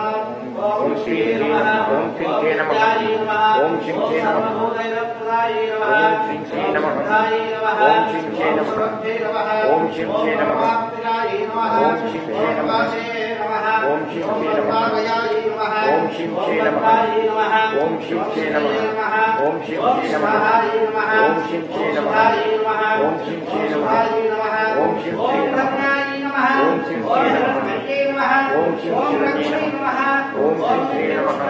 ఓం శ్రీ నమః ఓం శ్రీ నమః ఓం శ్రీ నమః ఓం శ్రీ నమః ఓం శ్రీ నమః ఓం శ్రీ నమః ఓం శ్రీ నమః ఓం శ్రీ నమః ఓం శ్రీ నమః ఓం శ్రీ నమః ఓం శ్రీ నమః ఓం శ్రీ నమః ఓం శ్రీ నమః ఓం శ్రీ నమః ఓం శ్రీ ఓం శ్రీ నమః ఓం శ్రీ నమః ఓం శ్రీ నమః ఓం శ్రీ నమః ఓం శ్రీ నమః ఓం శ్రీ నమః ఓం శ్రీ నమః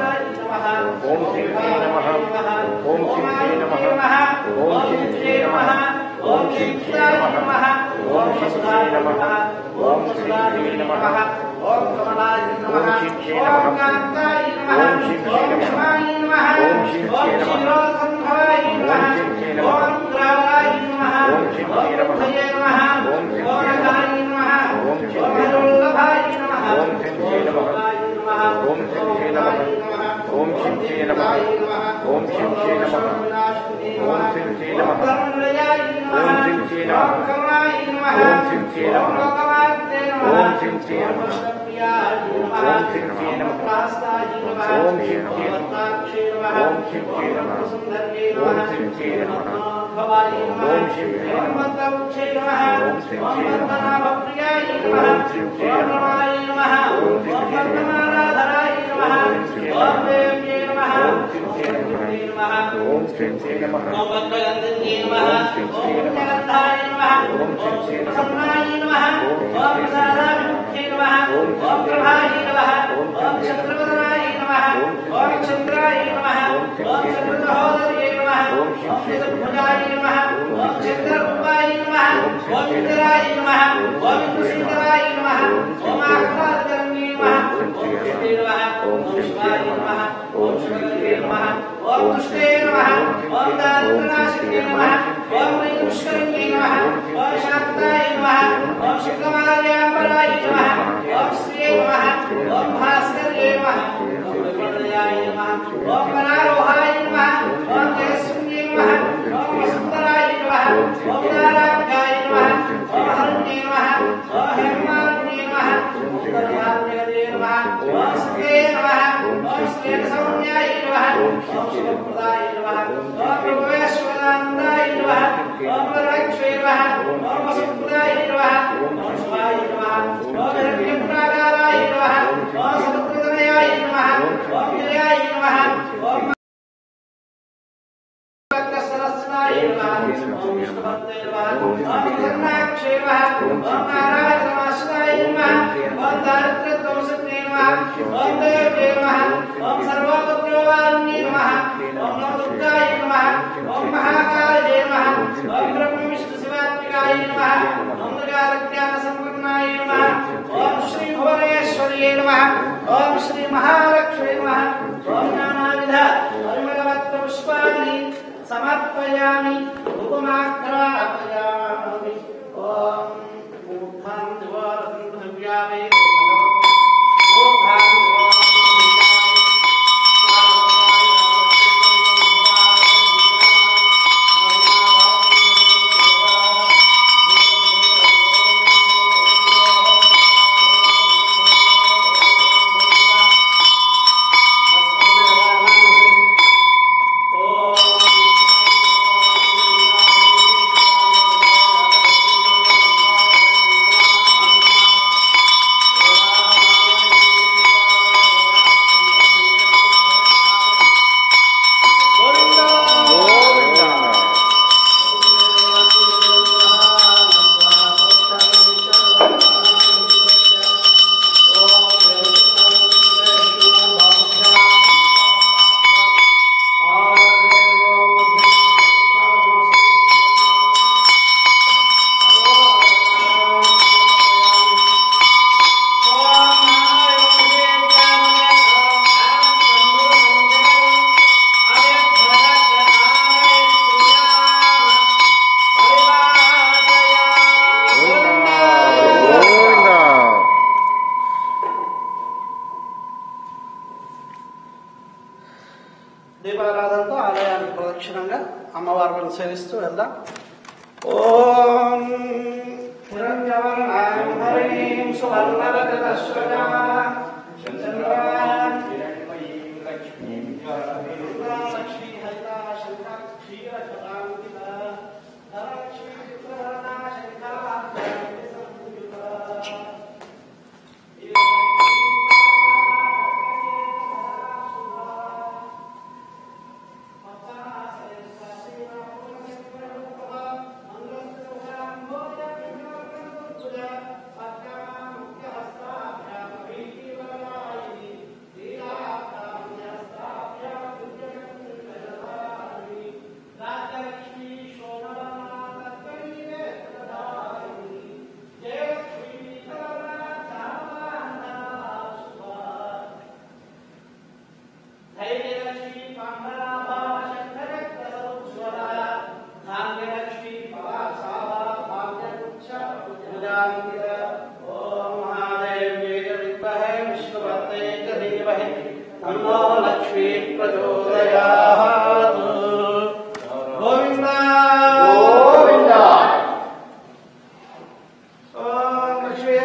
ఓం శ్రీ నమః ఓం కమలాయ నమః ఓం కాంతాయ నమః ఓం లక్ష్మాయ నమః ఓం క్షీరోత్సంభవాయ నమః ఓం గ్రావాయ నమః ఓం భయ నమః ఓం నగాయ నమః ఓం వల్లభాయ నమః ఓం ఓం శ్రీ నమః ఓం శ్రీ నమః ఓం శ్రీ నమః ఓం శ్రీ నమః ఓం శ్రీ నమః కరుణాయ నమః ఓం శ్రీ నమః ఓం శ్రీ నమః ఓం శ్రీ నమః ఓం శ్రీ నమః ఓం శ్రీ నమః ఓం శ్రీ నమః ఓం శ్రీ ओम धर्माक्षय नमः ओम नारायण नमस्ताय नमः ओम दारिद्र्यत्वमसत्ये नमः ओम देवे नमः ओम सर्वपुत्रोवान्ये नमः ओम नमोदुर्गाय नमः ओम महाकाय नमः ओम ब्रह्म विष्णु शिवात्मिकाय नमः ओम दुर्गारत्यासंपूर्णाय नमः ओम श्री भुवनेश्वर्यै नमः ओम श्री महालक्ष्मी नमः ओम नानाविध परिमलवत्र पुष्पाणि समर्पयामि उपमाग्रापयामि ओम मूर्धां द्वारं भव्यामि దీపారాధనతో ఆలయానికి ప్రదక్షిణంగా అమ్మవారిని సేవిస్తూ వెళ్దాం. ఓం హిరణ్యవర్ణాం హరిణీం సువర్ణరజతశ్వజాం చంద్రాం హిరణ్మయీం లక్ష్మీం లక్ష్మీ హరితా శంకర క్షీరజలాంకిత ధనలక్ష్మీ చిత్రవర్ణా లక్ష్మీ ప్రచోదయాత్. గోవింద గోవింద. ఓం లక్ష్మీ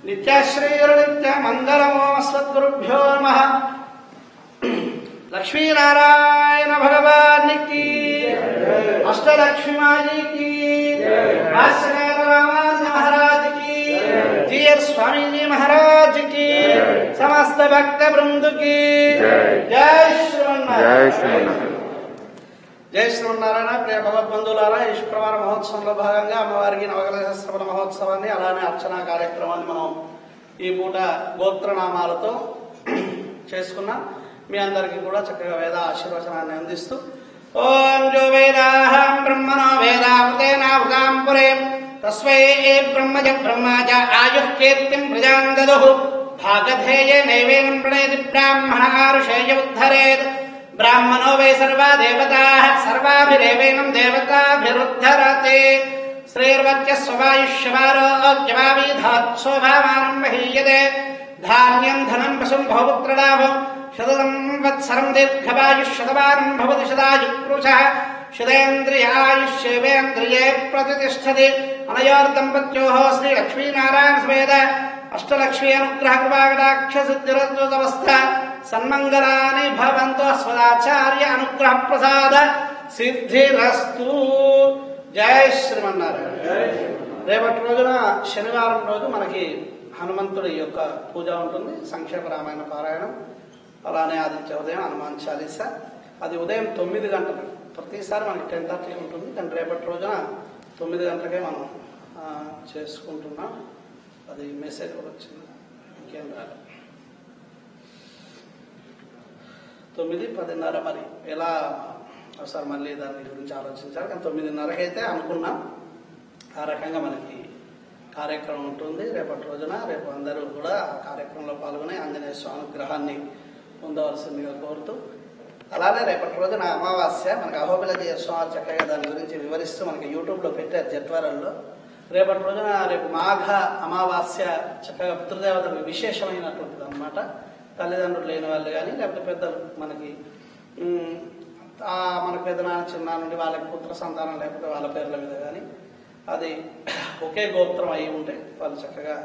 नित्याश्रीर्नित्यमङ्गलमोऽस्मद्गुरुभ्यो नमः। लक्ष्मीनारायण भगवान की, अष्टलक्ष्मी माई की, भाष्यकार रामानुज महाराज की, जीयर स्वामी जी महाराज की, समस्त भक्त वृंद की जय श्रीमन्नारायण। जय श्रीमन्नारायण। प्रिय భగవద్బంధువులారా, ఈ శుక్రవారం మహోత్సవంలో భాగంగా అమ్మవారికి నవగ్రహ శ్రవణ మహోత్సవాన్ని అలానే అర్చనా కార్యక్రమాన్ని మనం ఈ పూట గోత్రనామాలతో చేసుకున్నాం. మీ అందరికీ కూడా చక్కగా వేద ఆశీర్వచనాన్ని అందిస్తూ ఓం జో వేదాహం బ్రహ్మణో వేదావతేనాభుతాం పురేం తస్మై బ్రహ్మజ బ్రహ్మజ ఆయుః కీర్తిం ప్రజాం దదుః భాగధేయే నైవేనం ప్రణేతి బ్రాహ్మణారుషేయ ఉద్ధరేత్ బ్రాహ్మణో వై సర్వా దేవతాః సర్వాభిరేవేనం దేవతాభిరుద్ధరతే శ్రీర్వత్యస్వాయుష్యమారోగ్యమావిధాత్ శోభామానం మహీయతే ధాన్యం ధనం పశుం బహుపుత్రలాభం శతసంవత్సరం దీర్ఘవాయుష్యతమానం భవతి శతాయుఃపురుషः శతేంద్రియాయుష్యేవేంద్రియే ప్రతిష్టతి. అనయోర్దంపత్యోః శ్రీ లక్ష్మీనారాయణ సమేత అష్టలక్ష్మీ అనుగ్రహ కృపాకటాక్ష సిద్ధిరస్తవస్థ సన్మంగళాని భవంతు. స్వదాచార్య అనుగ్రహ ప్రసాద సిద్ధిరస్తు. జయ శ్రీమన్నారాయణ. రేపటి రోజున శనివారం రోజు మనకి హనుమంతుడి యొక్క పూజ ఉంటుంది. సంక్షేమ రామాయణ పారాయణం, అలానే ఆదిత్య ఉదయం హనుమాన్ చాలీసా. అది ఉదయం 9 గంటలకు, ప్రతిసారి మనకి 10:30 ఉంటుంది, కానీ రేపటి రోజున 9 గంటలకే మనం చేసుకుంటున్నాం. అది మెసేజ్ కూడా వచ్చింది, ఇంకేం రాలేదు. 9, 10:30 మరి ఎలా ఒకసారి మళ్ళీ దాని గురించి ఆలోచించాలి. కానీ 9:30కి అయితే అనుకున్నాం. ఆ రకంగా మనకి కార్యక్రమం ఉంటుంది రేపటి రోజున. రేపు అందరూ కూడా ఆ కార్యక్రమంలో పాల్గొని ఆంజనేయ స్వామి గ్రహాన్ని పొందవలసిందిగా కోరుతూ, అలానే రేపటి రోజున అమావాస్య మనకి అహోబిలజయ స్వామి చక్కగా దాని గురించి వివరిస్తూ మనకి యూట్యూబ్లో పెట్టారు జట్వారంలో. రేపటి రోజున రేపు మాఘ అమావాస్య చక్కగా పితృదేవతలకు విశేషమైనటువంటిది అనమాట. తల్లిదండ్రులు లేని వాళ్ళు కానీ లేకపోతే పెద్దలు మనకి పెద్దనాన్న చిన్న నుండి వాళ్ళకి పుత్ర సంతానం లేకపోతే వాళ్ళ పేర్ల మీద కానీ అది ఒకే గోత్రం అయి ఉంటే వాళ్ళు చక్కగా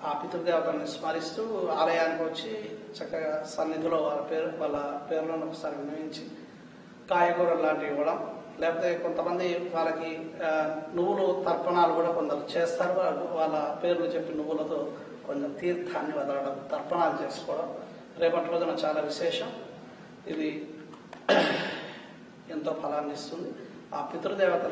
ఆ పితృదేవతల్ని స్మరిస్తూ ఆలయానికి వచ్చి చక్కగా సన్నిధిలో వాళ్ళ పేర్లను ఒకసారి వినియోగించి కాయగూరలు లాంటివి ఇవ్వడం, లేకపోతే కొంతమంది వాళ్ళకి నువ్వులు తర్పణాలు కూడా కొందరు చేస్తారు. వాళ్ళ పేర్లు చెప్పి నువ్వులతో కొంచెం తీర్థాన్ని వదలడం, తర్పణాలు చేసుకోవడం రేపటి రోజున చాలా విశేషం. ఇది ఎంతో ఫలాన్ని ఇస్తుంది. ఆ పితృదేవత